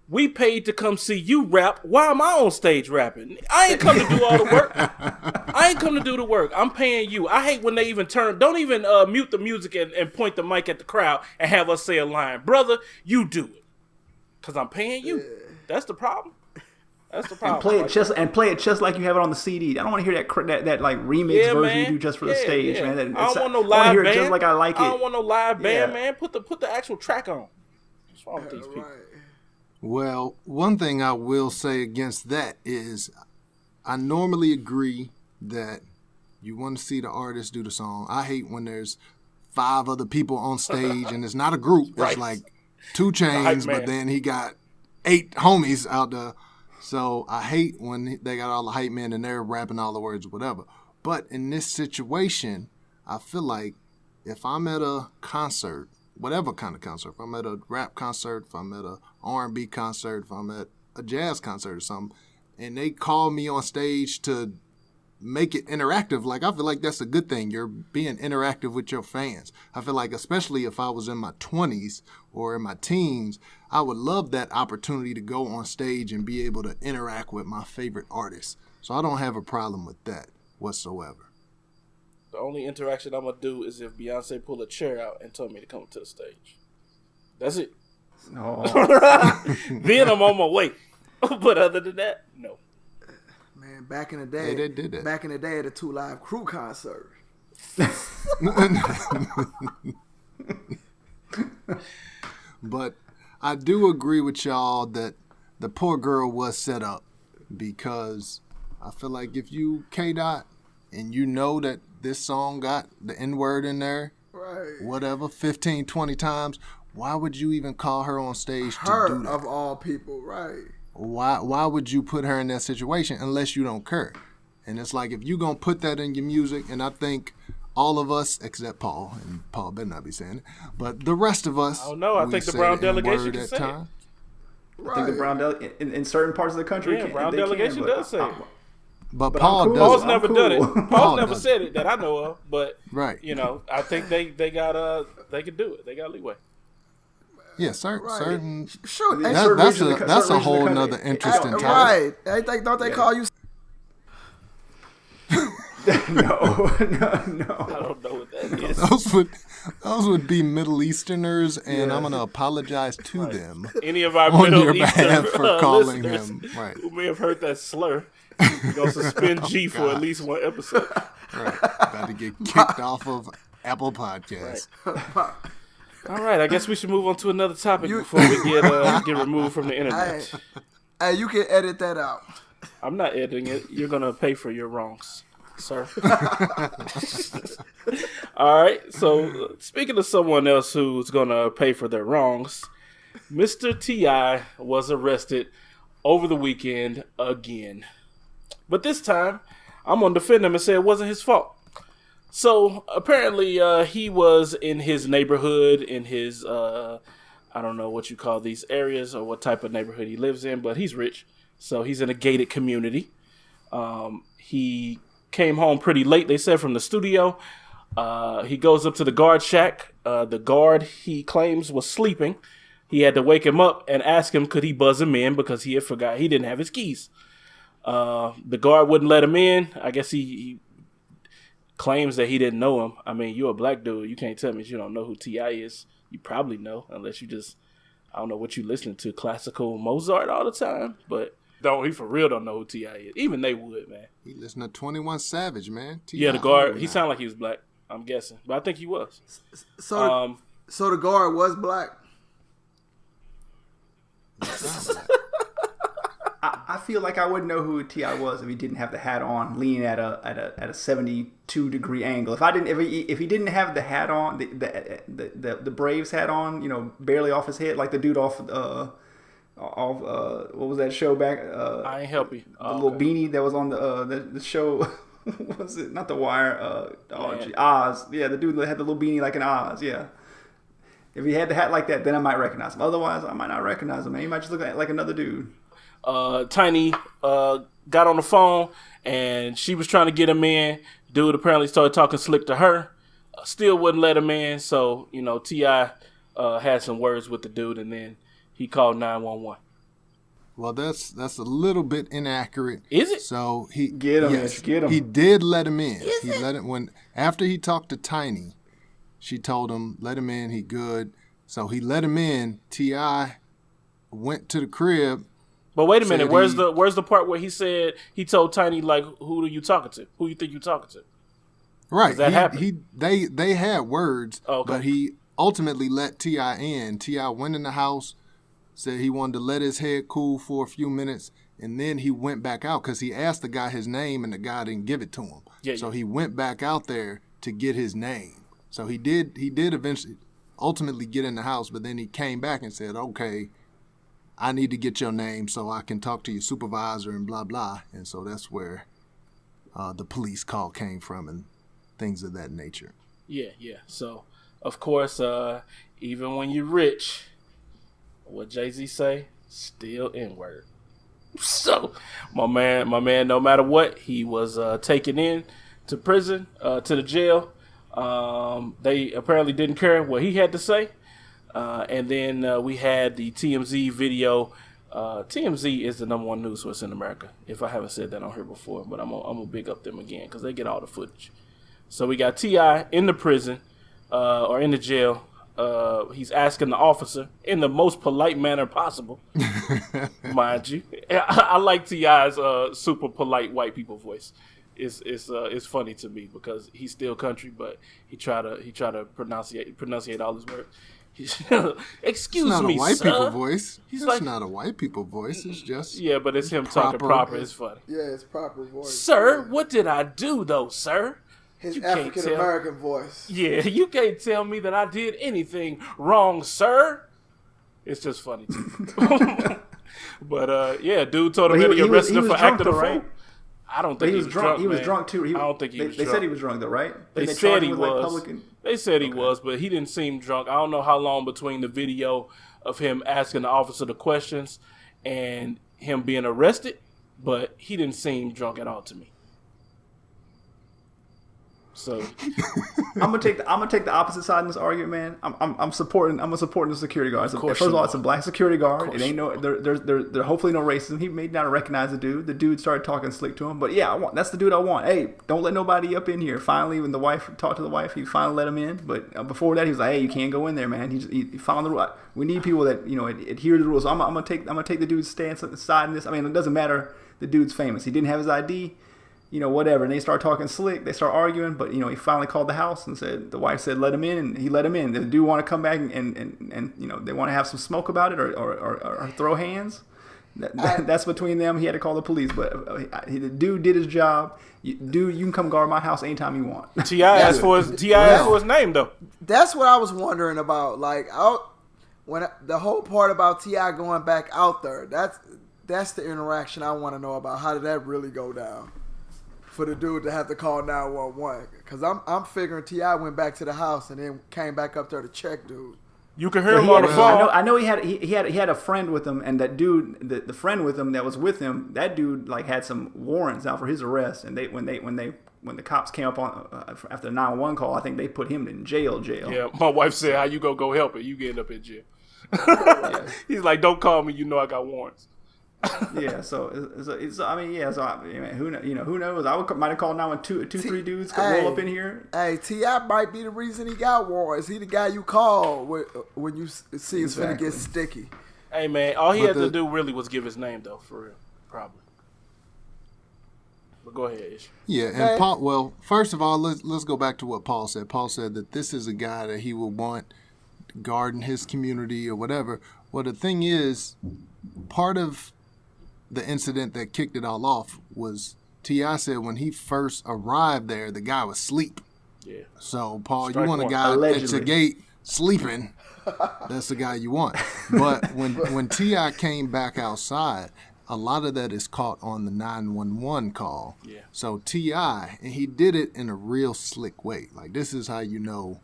we paid to come see you rap. Why am I on stage rapping? I ain't come to do all the work. I ain't come to do the work. I'm paying you. I hate when they even don't even mute the music and point the mic at the crowd and have us say a line. Brother, you do it. Because I'm paying you. That's the problem. That's the problem. And play it just like you have it on the CD. I don't want to hear that like remix version you do just for the stage, man. I don't want no live hear band. It just like I like it. I don't want no live band, man. Put the actual track on. What's wrong with these people? Right. Well, one thing I will say against that is I normally agree that you want to see the artist do the song. I hate when there's 5 other people on stage and it's not a group. It's Right. like 2 Chainz, but then he got 8 homies out there. So I hate when they got all the hype men and they're rapping all the words or whatever. But in this situation, I feel like if I'm at a concert, whatever kind of concert, if I'm at a rap concert, if I'm at a R&B concert, if I'm at a jazz concert or something, and they call me on stage to make it interactive, like I feel like that's a good thing. You're being interactive with your fans. I feel like especially if I was in my 20s or in my teens, I would love that opportunity to go on stage and be able to interact with my favorite artists. So I don't have a problem with that whatsoever. The only interaction I'm going to do is if Beyonce pull a chair out and told me to come to the stage. That's it. No. Then I'm on my way. But other than that, no. Man, back in the day, Hey, they did that. Back in the day at a 2 Live Crew concert. But I do agree with y'all that the poor girl was set up, because I feel like if you K.Dot and you know that this song got the N-word in there, Right. whatever, 15, 20 times, why would you even call her on stage Her, to do that? of all people, right. Why would you put her in that situation unless you don't care? And it's like, if you going to put that in your music, and I think all of us, except Paul, and Paul better not be saying it, but the rest of us, I don't know. I think the Brown delegation can say it. I think the Brown in certain parts of the country, Yeah, Brown delegation does say it. But But Paul I'm cool. does. Paul's I'm never cool. done it. Paul Paul's never does. said it that I know of. But Right. you know, I think they got they could do it. They got leeway. Yeah, certain. Shoot, Yeah, ain't- certain That's regions of a the- that's certain a regions of the whole country- nother interesting topic. right. They think, don't they call you? No. I don't know what that is. Those would be Middle Easterners, and I'm gonna apologize to them Any of our on Middle your Eastern behalf for calling listeners him right. who may have heard that slur, we're gonna suspend G for at least one episode. Right, about to get kicked off of Apple Podcasts. All right, I guess we should move on to another topic before we get removed from the Hey, internet. hey, you can edit that out. I'm not editing it. You're gonna pay for your wrongs, sir. All right. So speaking of someone else who's gonna pay for their wrongs, Mr. T.I. was arrested over the weekend again, but this time I'm gonna defend him and say it wasn't his fault. So apparently he was in his neighborhood, in his I don't know what you call these areas or what type of neighborhood he lives in, but he's rich, so he's in a gated community. He came home pretty late, they said, from the studio. He goes up to the guard shack. The guard, he claims, was sleeping. He had to wake him up and ask him could he buzz him in because he had forgot he didn't have his keys. The guard wouldn't let him in. I guess he claims that he didn't know him. I mean, you're a black dude. You can't tell me you don't know who T.I. is. You probably know, unless you just, I don't know what you listening to, classical Mozart all the time. But he for real don't know who T.I. is. Even they would, man. He listened to 21 Savage, man. Yeah, the guard, he sounded like he was black, I'm guessing. But I think he was. So, so the guard was black. I feel like I wouldn't know who T.I. was if he didn't have the hat on, leaning at a 72-degree angle. If he didn't have the hat on, the Braves hat on, you know, barely off his head, like the dude off what was that show back? I ain't help you. The little beanie that was on the show. What was it? Not The Wire. Oz. Yeah, the dude that had the little beanie like an Oz. Yeah. If he had the hat like that, then I might recognize him. Otherwise, I might not recognize him. Man, he might just look like another dude. Tiny got on the phone and she was trying to get him in. Dude apparently started talking slick to her. Still wouldn't let him in. So, you know, T.I. had some words with the dude and then he called 911. Well, that's a little bit inaccurate. Is it? So he Get him, yes, Mitch, get him. He did let him in. Let him after he talked to Tiny, she told him let him in. He good. So he let him in. T.I. went to the crib. But wait a minute, Said where's the part where he said he told Tiny, like, who are you talking to? Who you think you talking to? Right. Does that happen? They had words, Okay. but he ultimately let T.I. in. T.I. went in the house, said he wanted to let his head cool for a few minutes, and then he went back out because he asked the guy his name and the guy didn't give it to him. So he went back out there to get his name. So he did eventually ultimately get in the house, but then he came back and said, okay, I need to get your name so I can talk to your supervisor and blah, blah. And so that's where the police call came from and things of that nature. Yeah. So, of course, even when you're rich, what Jay-Z say, still N-word. So, my man, no matter what, he was taken in to prison, to the jail. They apparently didn't care what he had to say. And then we had the TMZ video. TMZ is the #1 news source in America, if I haven't said that on here before, but I'm gonna big up them again because they get all the footage. So we got T.I. in the prison or in the jail. He's asking the officer in the most polite manner possible, mind you. I like T.I.'s super polite white people voice. It's funny to me because he's still country, but he try to pronunciate all his words. Excuse It's not me, a white sir. people voice. He's It's like, not a white people voice. It's just but it's him talking proper. It's funny. Yeah, it's proper voice. Sir, what did I do though, sir? His You can't African American voice. Yeah, you can't tell me that I did anything wrong, sir. It's just funny to me. But dude told him that he arrested him for drunk acting a though, fool. right? I don't But think he was drunk. He was man. drunk too. I don't think he was They drunk. said he was drunk though, right? They charged said him he with, like, was. public and- They said he was, but he didn't seem drunk. I don't know how long between the video of him asking the officer the questions and him being arrested, but he didn't seem drunk at all to me. So I'm gonna take the opposite side in this argument, man. I'm supporting the security guard. course First of all, you it's a are. black security guard. It course ain't no there hopefully no racism. He may not recognize the dude. The dude started talking slick to him, but yeah, that's the dude I want. Hey, don't let nobody up in here. Finally, when the wife talked to the wife, he finally let him in. But before that, he was like, hey, you can't go in there, man. He found the rule. We need people that adhere to the rules. So I'm gonna take the dude's stance on the side in this. I mean, it doesn't matter. The dude's famous. He didn't have his ID. Whatever. And they start talking slick. They start arguing, but, he finally called the house and the wife said, let him in, and he let him in. The dude want to come back and they want to have some smoke about it or throw hands. That's between them. He had to call the police, but the dude did his job. You can come guard my house anytime you want. T.I. asked for his name, though. That's what I was wondering about. Like, the whole part about T.I. going back out there, that's the interaction I want to know about. How did that really go down? For the dude to have to call 911, because I'm figuring T.I. went back to the house and then came back up there to check dude. You can hear him on the phone. I know he had a friend with him, and that dude, the friend with him that was with him, that dude had some warrants out for his arrest, and when the cops came up on after the 911 call, I think they put him in jail. Yeah, my wife said, "How you go help it? You get up in jail." Yeah. He's like, "Don't call me. You know I got warrants." Yeah, so who knows? I might have called now when two, three dudes could roll up in here. Hey, T.I. might be the reason he got warrants. He the guy you call when you see it's finna get sticky. Hey man, all he had to do really was give his name though, for real, probably. But go ahead, Ish. Yeah, and Paul. Well, first of all, let's go back to what Paul said. Paul said that this is a guy that he would want guarding his community or whatever. Well, the thing is, part of the incident that kicked it all off was T.I. said when he first arrived there, the guy was asleep. Yeah. So, Paul, Strike you want a one. guy Allegedly. at your gate sleeping, that's the guy you want. But when T.I. came back outside, a lot of that is caught on the 911 call. Yeah. So T.I., and he did it in a real slick way. Like, this is how you know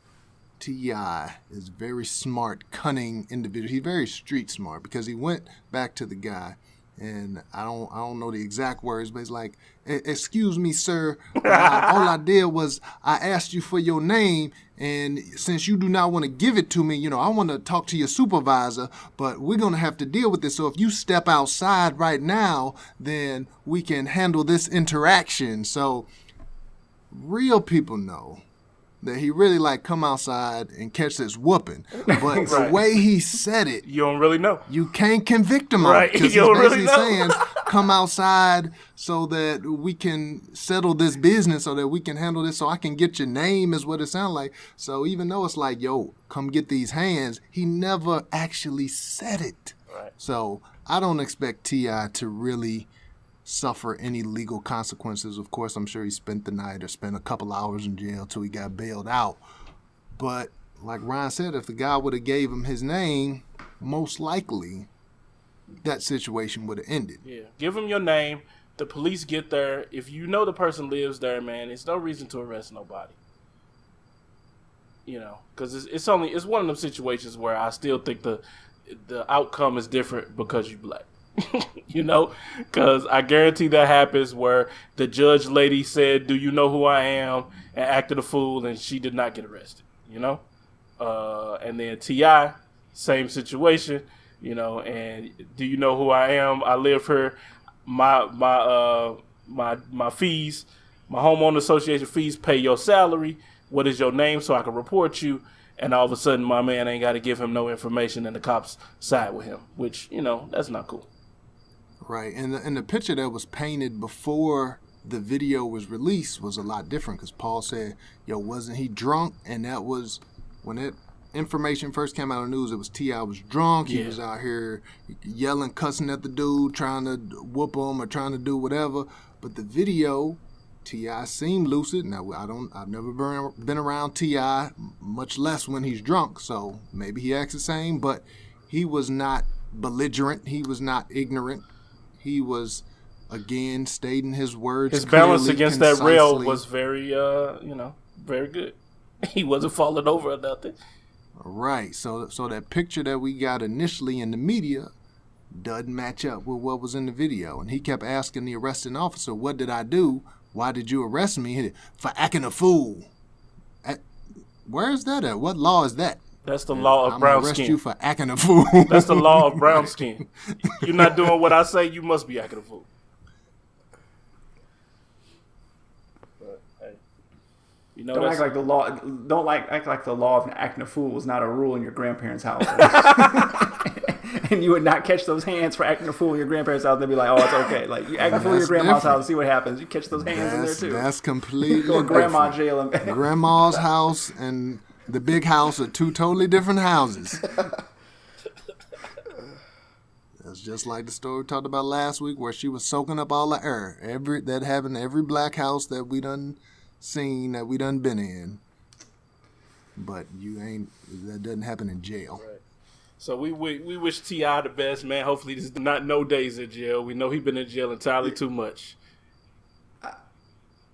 T.I. is very smart, cunning individual. He's very street smart because he went back to the guy. And I don't know the exact words, but it's like, excuse me, sir. All I did was I asked you for your name, and since you do not want to give it to me, I want to talk to your supervisor, but we're going to have to deal with this. So if you step outside right now, then we can handle this interaction. So real people know that he really come outside and catch this whooping. But the way he said it, You don't really know. you can't convict him on Right. it. Because You he's don't really basically know. saying, come outside so that we can settle this business, so that we can handle this, so I can get your name is what it sounds like. So even though it's like, yo, come get these hands, he never actually said it. Right. So I don't expect T.I. to really suffer any legal consequences. Of course, I'm sure he spent the night or spent a couple hours in jail till he got bailed out. But like Ryan said, if the guy would have gave him his name, most likely that situation would have ended. Yeah. Give him your name. The police get there. If you know the person lives there, man, it's no reason to arrest nobody. Because it's one of them situations where I still think the outcome is different because you black. Because I guarantee that happens where the judge lady said, "Do you know who I am?" and acted a fool, and she did not get arrested. And then T.I., same situation. And do you know who I am? I live here. My fees, my homeowner association fees pay your salary. What is your name so I can report you? And all of a sudden, my man ain't got to give him no information, and the cops side with him, which that's not cool. Right, and the picture that was painted before the video was released was a lot different, because Paul said, yo, wasn't he drunk? And that was, when that information first came out of the news, it was T.I. was drunk. He was out here yelling, cussing at the dude, trying to whoop him or trying to do whatever. But the video, T.I. seemed lucid. Now, I've never been around T.I., much less when he's drunk, so maybe he acts the same, but he was not belligerent. He was not ignorant. He was again, stating his words. His balance clearly, against that rail concisely. was very, very good. He wasn't falling over or nothing. Right. So that picture that we got initially in the media doesn't match up with what was in the video. And he kept asking the arresting officer, "What did I do? Why did you arrest me?" For acting a fool. Where is that at? What law is that? That's the law of I'm brown gonna arrest skin. you for acting a fool. That's the law of brown skin. You're not doing what I say, you must be acting a fool. But, hey, you know, Don't that's, act like the law. Don't act like the law of acting a fool was not a rule in your grandparents' house. And you would not catch those hands for acting a fool in your grandparents' house. They'd be like, "Oh, it's okay." Like you act a fool in your That's grandma's different. house, see what happens. You catch those hands in there too. That's completely Go to grandma different. jail and Grandma's house and the big house are two totally different houses. That's just like the story we talked about last week where she was soaking up all the air. That happened in every black house that we done seen, that we done been in. But that doesn't happen in jail. right. So we wish T.I. the best, man. Hopefully this is not no days in jail. We know he's been in jail entirely too much.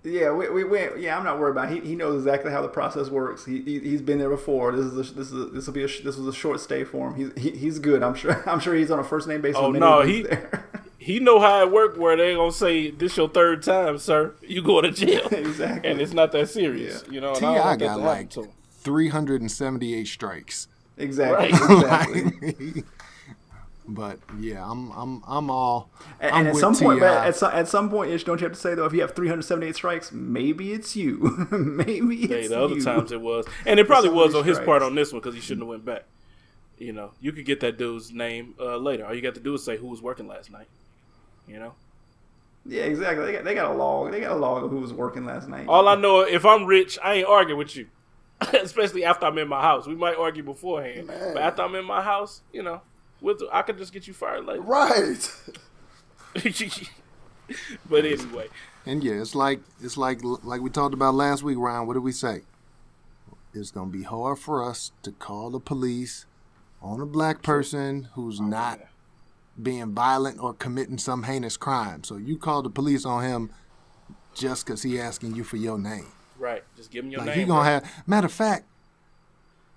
Yeah, we went. Yeah, I'm not worried about it. He knows exactly how the process works. He's been there before. This was a short stay for him. He's good. I'm sure he's on a first name basis. Oh with no, many there. he know how it work where they gonna say this your third time, sir. You go to jail. Exactly. And it's not that serious. Yeah. You know, and I don't T.I. want that got to happen like to him. 378 strikes. Exactly. Right. Exactly. But yeah, I'm all. And I'm at with some point, T.I. at some point, Ish, don't you have to say though, if you have 378 strikes, maybe it's you. Maybe it's Hey, the other you. times it was, and it probably Some of was these on his part strikes. on this one because he shouldn't have went back. You know, you could get that dude's name later. All you got to do is say who was working last night. You know. Yeah, exactly. They got a log. They got a log of who was working last night. All I know, if I'm rich, I ain't arguing with you. Especially after I'm in my house. We might argue beforehand, Man. but after I'm in my house, you know, I could just get you fired later. Right. But anyway, And yeah, it's like we talked about last week, Ryan. What did we say? It's gonna be hard for us to call the police on a black person who's not being violent or committing some heinous crime. So you call the police on him just because he asking you for your name. right? Just give him your Like name. he gonna bro. have. Matter of fact,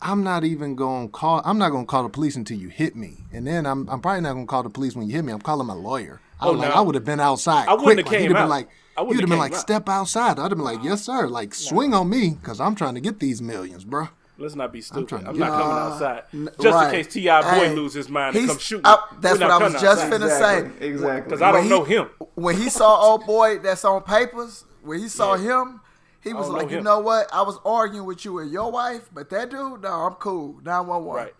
I'm not gonna call the police until you hit me, and then I'm probably not gonna call the police when you hit me. I'm calling my lawyer. Oh, I no. would have been outside. I wouldn't quick. have came He'd have out. been like, I wouldn't you'd have have been came like, out. step outside. I'd have been like, yes sir. Like swing on me because I'm trying to get these millions, bro. Let's not be stupid. trying to I'm get- not coming outside just right. in case T.I. boy Hey, lose his mind and he's- come shoot. that's We're what not I was coming just outside. finna say. Exactly. Because I don't know him. When he saw old boy that's on papers, when he saw him, he was don't like, know you him. know what? I was arguing with you and your wife, but that dude, no, I'm cool. 911. Right.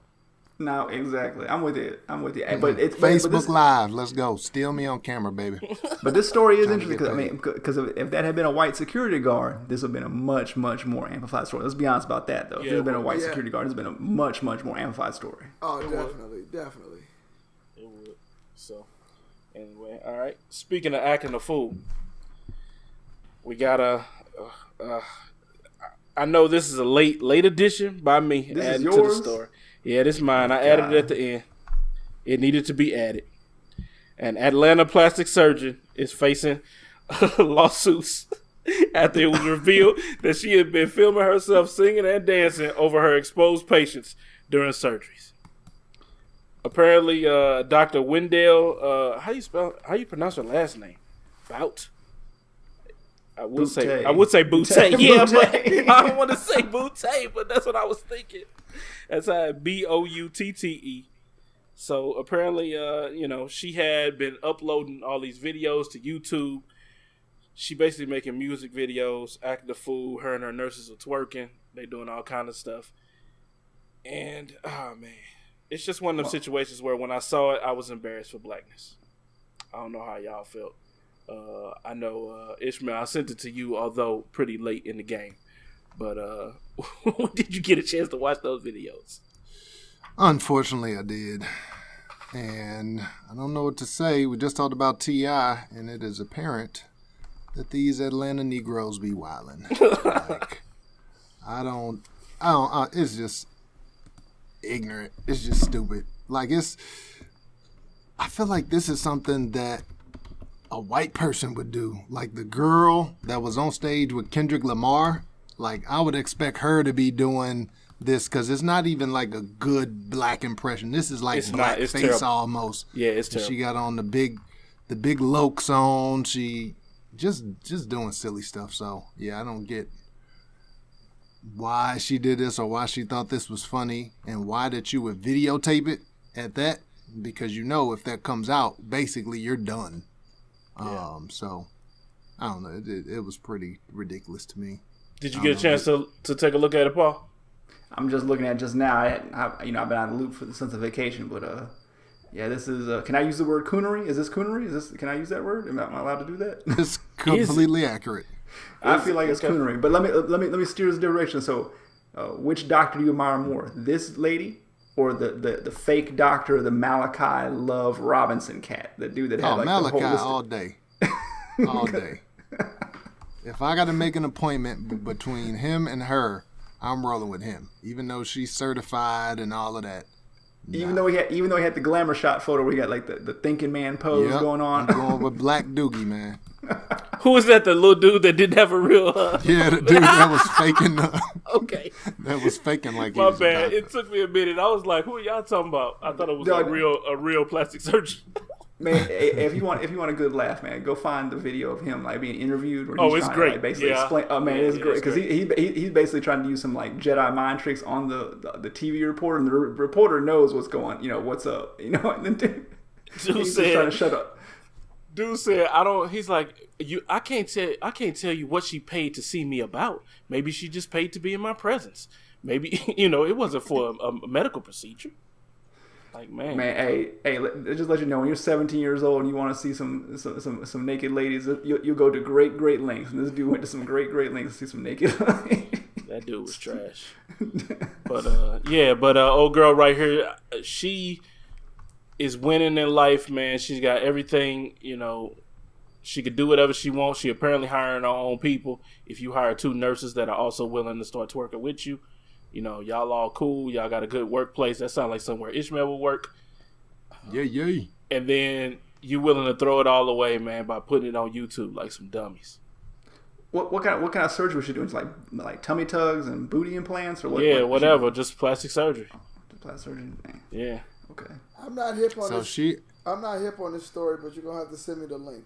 No, exactly. I'm with it. Mm-hmm. But it's Facebook Live. Let's go. Steal me on camera, baby. But this story is Trying to interesting get because if that had been a white security guard, this would have been a much more amplified story. Let's be honest about that, though. If Yeah, it had been a well, white yeah. security guard, it's been a much more amplified story. Oh, definitely. It would. So, anyway, all right. Speaking of acting a fool, we got a. I know this is a late addition by me This is adding to the yours? story. Yeah, this is mine. I added it at the end. It needed to be added. An Atlanta plastic surgeon is facing lawsuits after it was revealed that she had been filming herself singing and dancing over her exposed patients during surgeries. Apparently, Dr. Wendell, how you pronounce her last name? Bout? I would say Boutte. Yeah, but I don't want to say Boutte, but that's what I was thinking. That's how Boutte. So apparently, she had been uploading all these videos to YouTube. She basically making music videos, acting a fool. Her and her nurses are twerking. They doing all kind of stuff. And, oh, man. It's just one of them situations where when I saw it, I was embarrassed for blackness. I don't know how y'all felt. I know, Ishmael, I sent it to you, although pretty late in the game. But did you get a chance to watch those videos? Unfortunately, I did. And I don't know what to say. We just talked about T.I., and it is apparent that these Atlanta Negroes be wildin'. Like, it's just ignorant. It's just stupid. Like, I feel like this is something that a white person would do. Like the girl that was on stage with Kendrick Lamar, like I would expect her to be doing this because it's not even like a good black impression. This is like blackface almost. Yeah, it's terrible. She got on the big Lokes on. She just doing silly stuff. So yeah, I don't get why she did this or why she thought this was funny and why that you would videotape it at that, because you know if that comes out, basically you're done. Yeah. So I don't know. It was pretty ridiculous to me. Did you get a chance to take a look at it, Paul? I'm just looking at it just now. I've been out of the loop since the vacation, but yeah, this is. Can I use the word coonery? Is this coonery? Can I use that word? Am I allowed to do that? It's completely accurate. I feel like it's coonery, but let me steer this direction. So, which doctor do you admire more, this lady or the fake doctor, the Malachi Love Robinson cat, the dude that had like Malachi the holistic... all day, all day. If I got to make an appointment between him and her, I'm rolling with him, even though she's certified and all of that. Nah. Even though he had the glamour shot photo where he got like the thinking man pose going on. I'm going with Black Doogie, man. Who was that? The little dude that didn't have a real. Yeah, the dude that was faking. Okay. That was faking like. My bad. It took me a minute. I was like, "Who are y'all talking about?" I thought it was a real plastic surgeon. Man, if you want a good laugh, man, go find the video of him like being interviewed. Where he's it's great. To, like, basically explain. Oh man, it's great because he's basically trying to use some like Jedi mind tricks on the TV reporter, and the reporter knows what's going, what's up, and then he's just trying to shut up. Dude said, "I don't." He's like, I can't tell you what she paid to see me about. Maybe she just paid to be in my presence. Maybe it wasn't for a medical procedure." Like, man, hey, just let you know, when you're 17 years old and you want to see some naked ladies, you'll go to great lengths. And this dude went to some great lengths to see some naked ladies. That dude was trash. But old girl right here, she is winning in life, man. She's got everything, she could do whatever she wants. She apparently hiring her own people. If you hire 2 nurses that are also willing to start twerking with you, y'all all cool. Y'all got a good workplace. That sounds like somewhere Ishmael would work. Yeah. And then you willing to throw it all away, man, by putting it on YouTube like some dummies. What kind of surgery was she doing? Like tummy tugs and booty implants or what? Yeah, whatever. Just plastic surgery. Oh, plastic surgery. Man. Yeah. Okay. I'm not hip on so this. I'm not hip on this story, but you're gonna have to send me the link.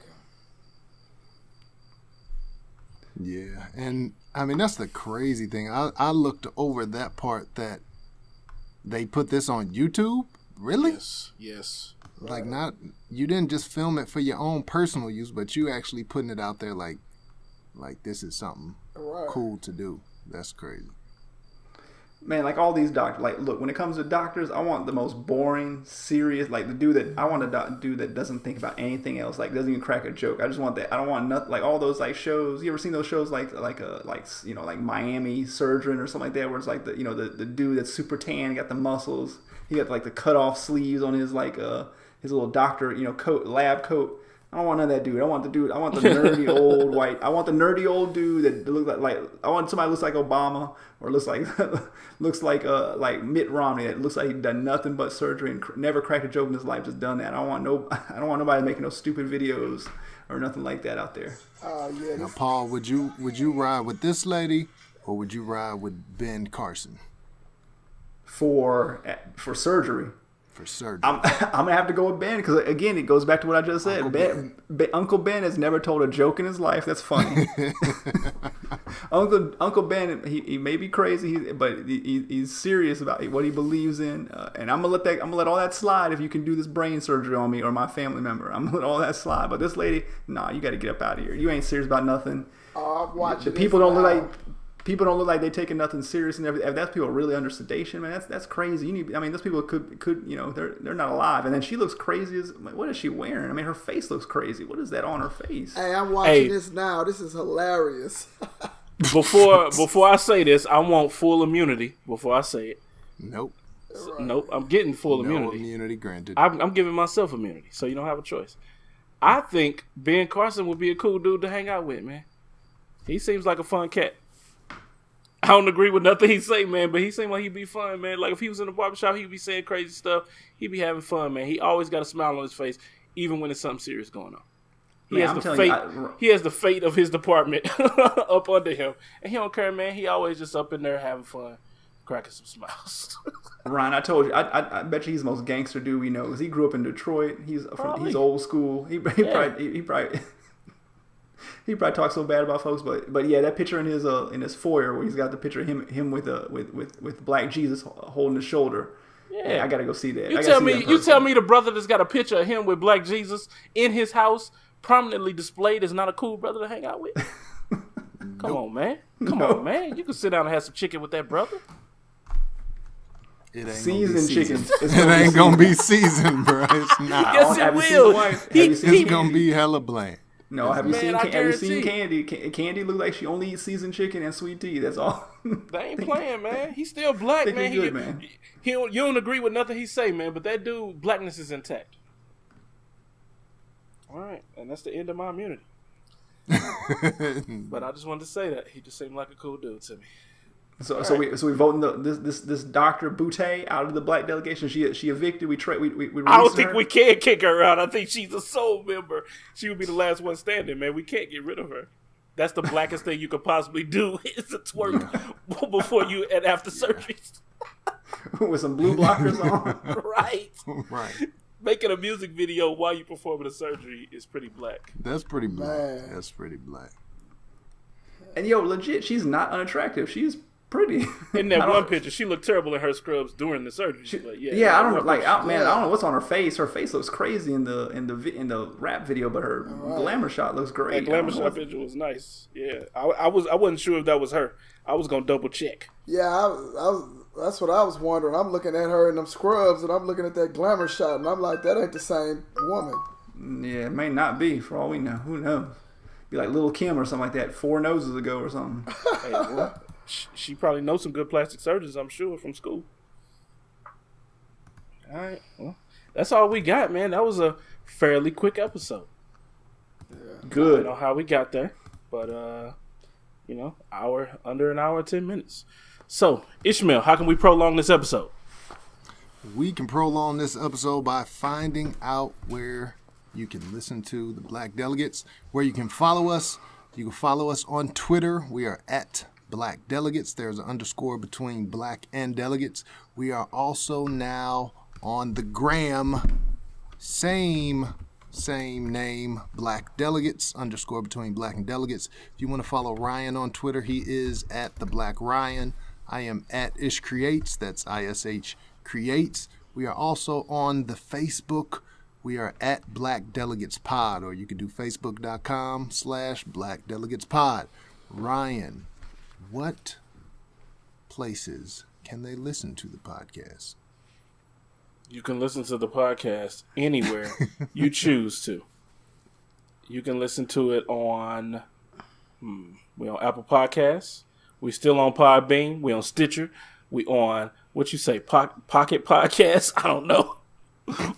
Yeah, and I mean that's the crazy thing. I looked over that part that they put this on YouTube. Really? Yes. Like you didn't just film it for your own personal use, but you actually putting it out there like this is something cool to do. That's crazy. Man, like all these doctors, like look, when it comes to doctors, I want the most boring, serious, like the dude that I want a dude that doesn't think about anything else, like doesn't even crack a joke. I just want that. I don't want nothing like all those like shows. You ever seen those shows like Miami Surgeon or something like that, where it's like the dude that's super tan, got the muscles, he got like the cut off sleeves on his his little doctor coat, lab coat. I don't want none of that dude. I want the nerdy old white. I want the nerdy old dude that looks like I want somebody that looks like Obama or looks like Mitt Romney that looks like he's done nothing but surgery and never cracked a joke in his life. Just done that. I don't want nobody making no stupid videos or nothing like that out there. Yeah. Now, Paul, would you ride with this lady or would you ride with Ben Carson for surgery? For surgery. I'm gonna have to go with Ben because again, it goes back to what I just said. Uncle Ben has never told a joke in his life that's funny. Uncle Ben, he may be crazy, but he's serious about what he believes in, and I'm gonna let all that slide if you can do this brain surgery on me or my family member. I'm gonna let all that slide. But this lady, nah, you got to get up out of here. You ain't serious about nothing. I'm watching. The people don't look like. People don't look like they taking nothing serious and everything. If that's people really under sedation, man, that's crazy. Those people could they're not alive. And then she looks crazy as what is she wearing? I mean, her face looks crazy. What is that on her face? Hey, I'm watching this now. This is hilarious. Before I say this, I want full immunity. Before I say it, nope. Nope. I'm getting full immunity. No immunity granted. I'm giving myself immunity, so you don't have a choice. I think Ben Carson would be a cool dude to hang out with, man. He seems like a fun cat. I don't agree with nothing he say, man, but he seemed like he'd be fun, man. Like if he was in the barbershop, he'd be saying crazy stuff. He'd be having fun, man. He always got a smile on his face, even when there's something serious going on. He Man, has I'm the telling fate. you, He has the fate of his department up under him, and he don't care, man. He always just up in there having fun, cracking some smiles. Ryan, I told you, I bet you he's the most gangster dude we know. 'Cause he grew up in Detroit. He's Probably. old school. He probably he probably talks so bad about folks, but yeah, that picture in his foyer where he's got the picture of him with Black Jesus holding his shoulder. Yeah, I gotta go see that. You tell me the brother that's got a picture of him with Black Jesus in his house, prominently displayed, is not a cool brother to hang out with. Come on, man. Come on, man. You can sit down and have some chicken with that brother. It ain't Seasoned chicken. It ain't gonna be seasoned, bro. It's not. Yes, it will. It's gonna be hella bland. No, have you Man, seen Candy? Candy look like she only eats seasoned chicken and sweet tea. That's all. They ain't playing, man. He's still black, man. Good, man. You don't agree with nothing he say, man, but that dude, blackness is intact. All right, and that's the end of my immunity. But I just wanted to say that he just seemed like a cool dude to me. So we voting this Dr. Boutte out of the Black delegation. She evicted. We I don't think we can kick her out. I think she's a sole member. She would be the last one standing, man. We can't get rid of her. That's the blackest thing you could possibly do is a twerk before you and after surgeries. With some blue blockers on. Right. Right. Making a music video while you performing a surgery is pretty black. That's pretty black. Man. That's pretty black. And yo, legit, she's not unattractive. She's pretty. In that one picture, she looked terrible in her scrubs during the surgery. But I don't know what's on her face. Her face looks crazy in the rap video, but her glamour shot looks great. That glamour shot picture was nice. Yeah, I wasn't sure if that was her. I was gonna double check. Yeah, that's what I was wondering. I'm looking at her in them scrubs, and I'm looking at that glamour shot, and I'm like, that ain't the same woman. Yeah, it may not be. For all we know, who knows? Be like Lil' Kim or something like that 4 noses ago or something. Hey, well, she probably knows some good plastic surgeons, I'm sure, from school. All right, well, that's all we got, man. That was a fairly quick episode. Yeah. Good. I don't know how we got there, but under an hour, 10 minutes. So, Ishmael, how can we prolong this episode? We can prolong this episode by finding out where you can listen to the Black Delegates, where you can follow us. You can follow us on Twitter. We are at Black Delegates. There's an underscore between Black and Delegates. We are also now on the gram. Same name, Black Delegates, underscore between Black and Delegates. If you want to follow Ryan on Twitter, he is at the Black Ryan. I am at Ish Creates. That's ISH Creates. We are also on the Facebook. We are at Black Delegates Pod, or you can do facebook.com/Black Delegates Pod. Ryan, what places can they listen to the podcast? You can listen to the podcast anywhere you choose to. You can listen to it on we on Apple Podcasts. We still on Podbean. We on Stitcher. We on what you say, Pocket Podcasts? I don't know.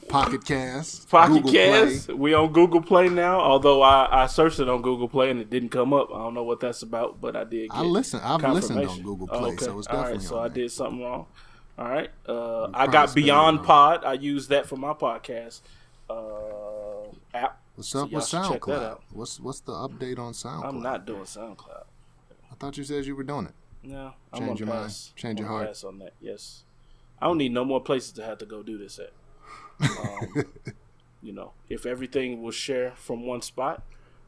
Pocket Cast. Pocket Google Cast. Play. We on Google Play now. Although I searched it on Google Play and it didn't come up. I don't know what that's about, but I did. I've listened on Google Play, so it's definitely. All right, so I did something wrong. All right. I probably got Beyond wrong. Pod. I use that for my podcast app. What's up y'all with should check that SoundCloud? out. What's the update on SoundCloud? I'm not doing SoundCloud. I thought you said you were doing it. No, I'm Change gonna your mind. pass. Change your I'm gonna heart. pass on that. Yes, I don't need no more places to have to go do this at. If everything will share from one spot,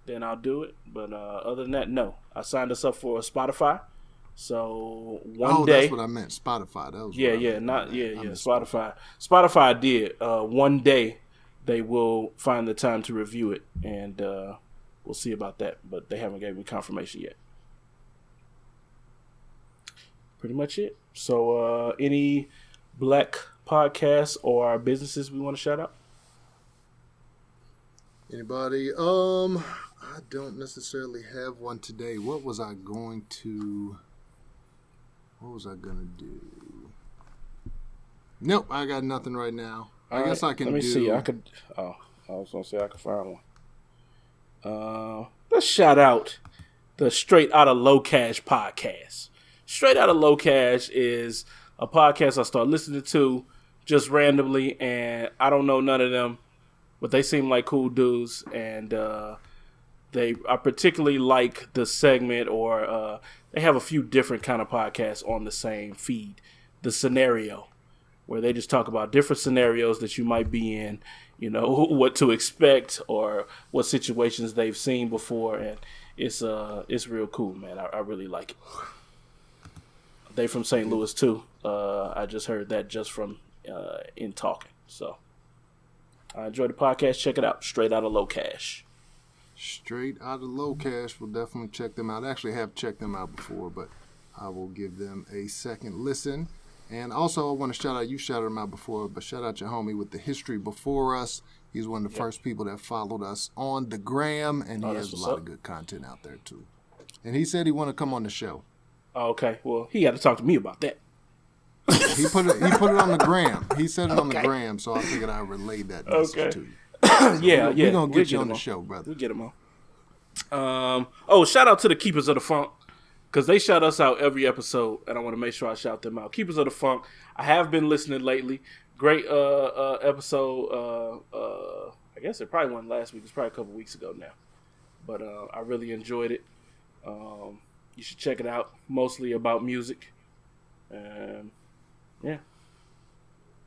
then I'll do it. But other than that, no. I signed us up for Spotify. So one day, that's what I meant. Spotify. That was Spotify. Spotify did. One day, they will find the time to review it, and we'll see about that. But they haven't given me confirmation yet. Pretty much it. So, any Black podcasts or businesses we want to shout out? Anybody? I don't necessarily have one today. What was I gonna do? Nope, I got nothing right now. I guess I can Let me see. I could. Oh, I was gonna say I could find one. Let's shout out the Straight Outta Low Cash podcast. Straight Outta Low Cash is a podcast I started listening to just randomly, and I don't know none of them, but they seem like cool dudes, and I particularly like the segment, or they have a few different kind of podcasts on the same feed. The scenario, where they just talk about different scenarios that you might be in, you know, what to expect or what situations they've seen before, and it's real cool, man. I really like it. They from St. Louis too. I just heard that just from in talking. So I enjoyed the podcast. Check it out. Straight out of Low Cash. Straight out of Low Cash. We'll definitely check them out. I actually have checked them out before, but I will give them a second listen. And also, I want to shout out, you shouted him out before, but shout out your homie with the history before us. He's one of the first people that followed us on the gram, and he has a lot of good content out there, too. And he said he want to come on the show. Oh, okay. Well, he got to talk to me about that. He put it on the gram. He said it on the gram, so I figured I'd relay that message to you. So yeah. We're going to get you on the show, brother. We'll get him on. Shout out to the Keepers of the Funk, because they shout us out every episode, and I want to make sure I shout them out. Keepers of the Funk, I have been listening lately. Great episode. I guess it probably wasn't last week. It's probably a couple weeks ago now. But I really enjoyed it. You should check it out. Mostly about music. Yeah.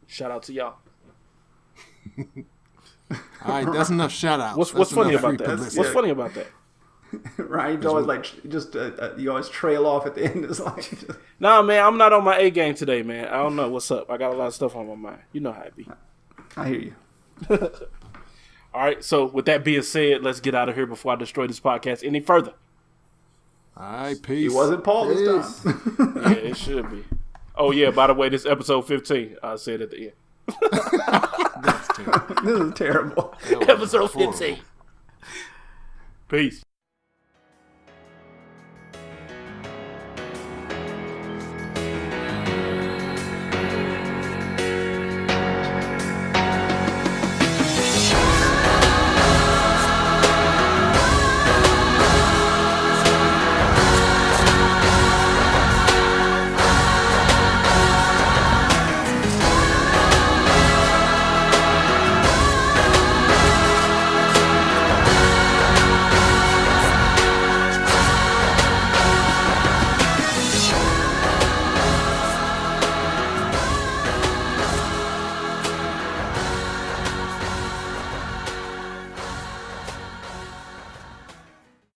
Shout out to y'all. All right, that's enough shout outs. What's funny about that? What's funny about that? Right, you always you always trail off at the end. It's like, Nah, man, I'm not on my A game today, man. I don't know what's up. I got a lot of stuff on my mind. You know how it be. I hear you. All right, so with that being said, let's get out of here before I destroy this podcast any further. All right, peace. It wasn't Paul this time. Yeah, it should be. Oh yeah, by the way, this is episode 15. I said at the end. That's terrible. This is terrible. Episode 15. Peace.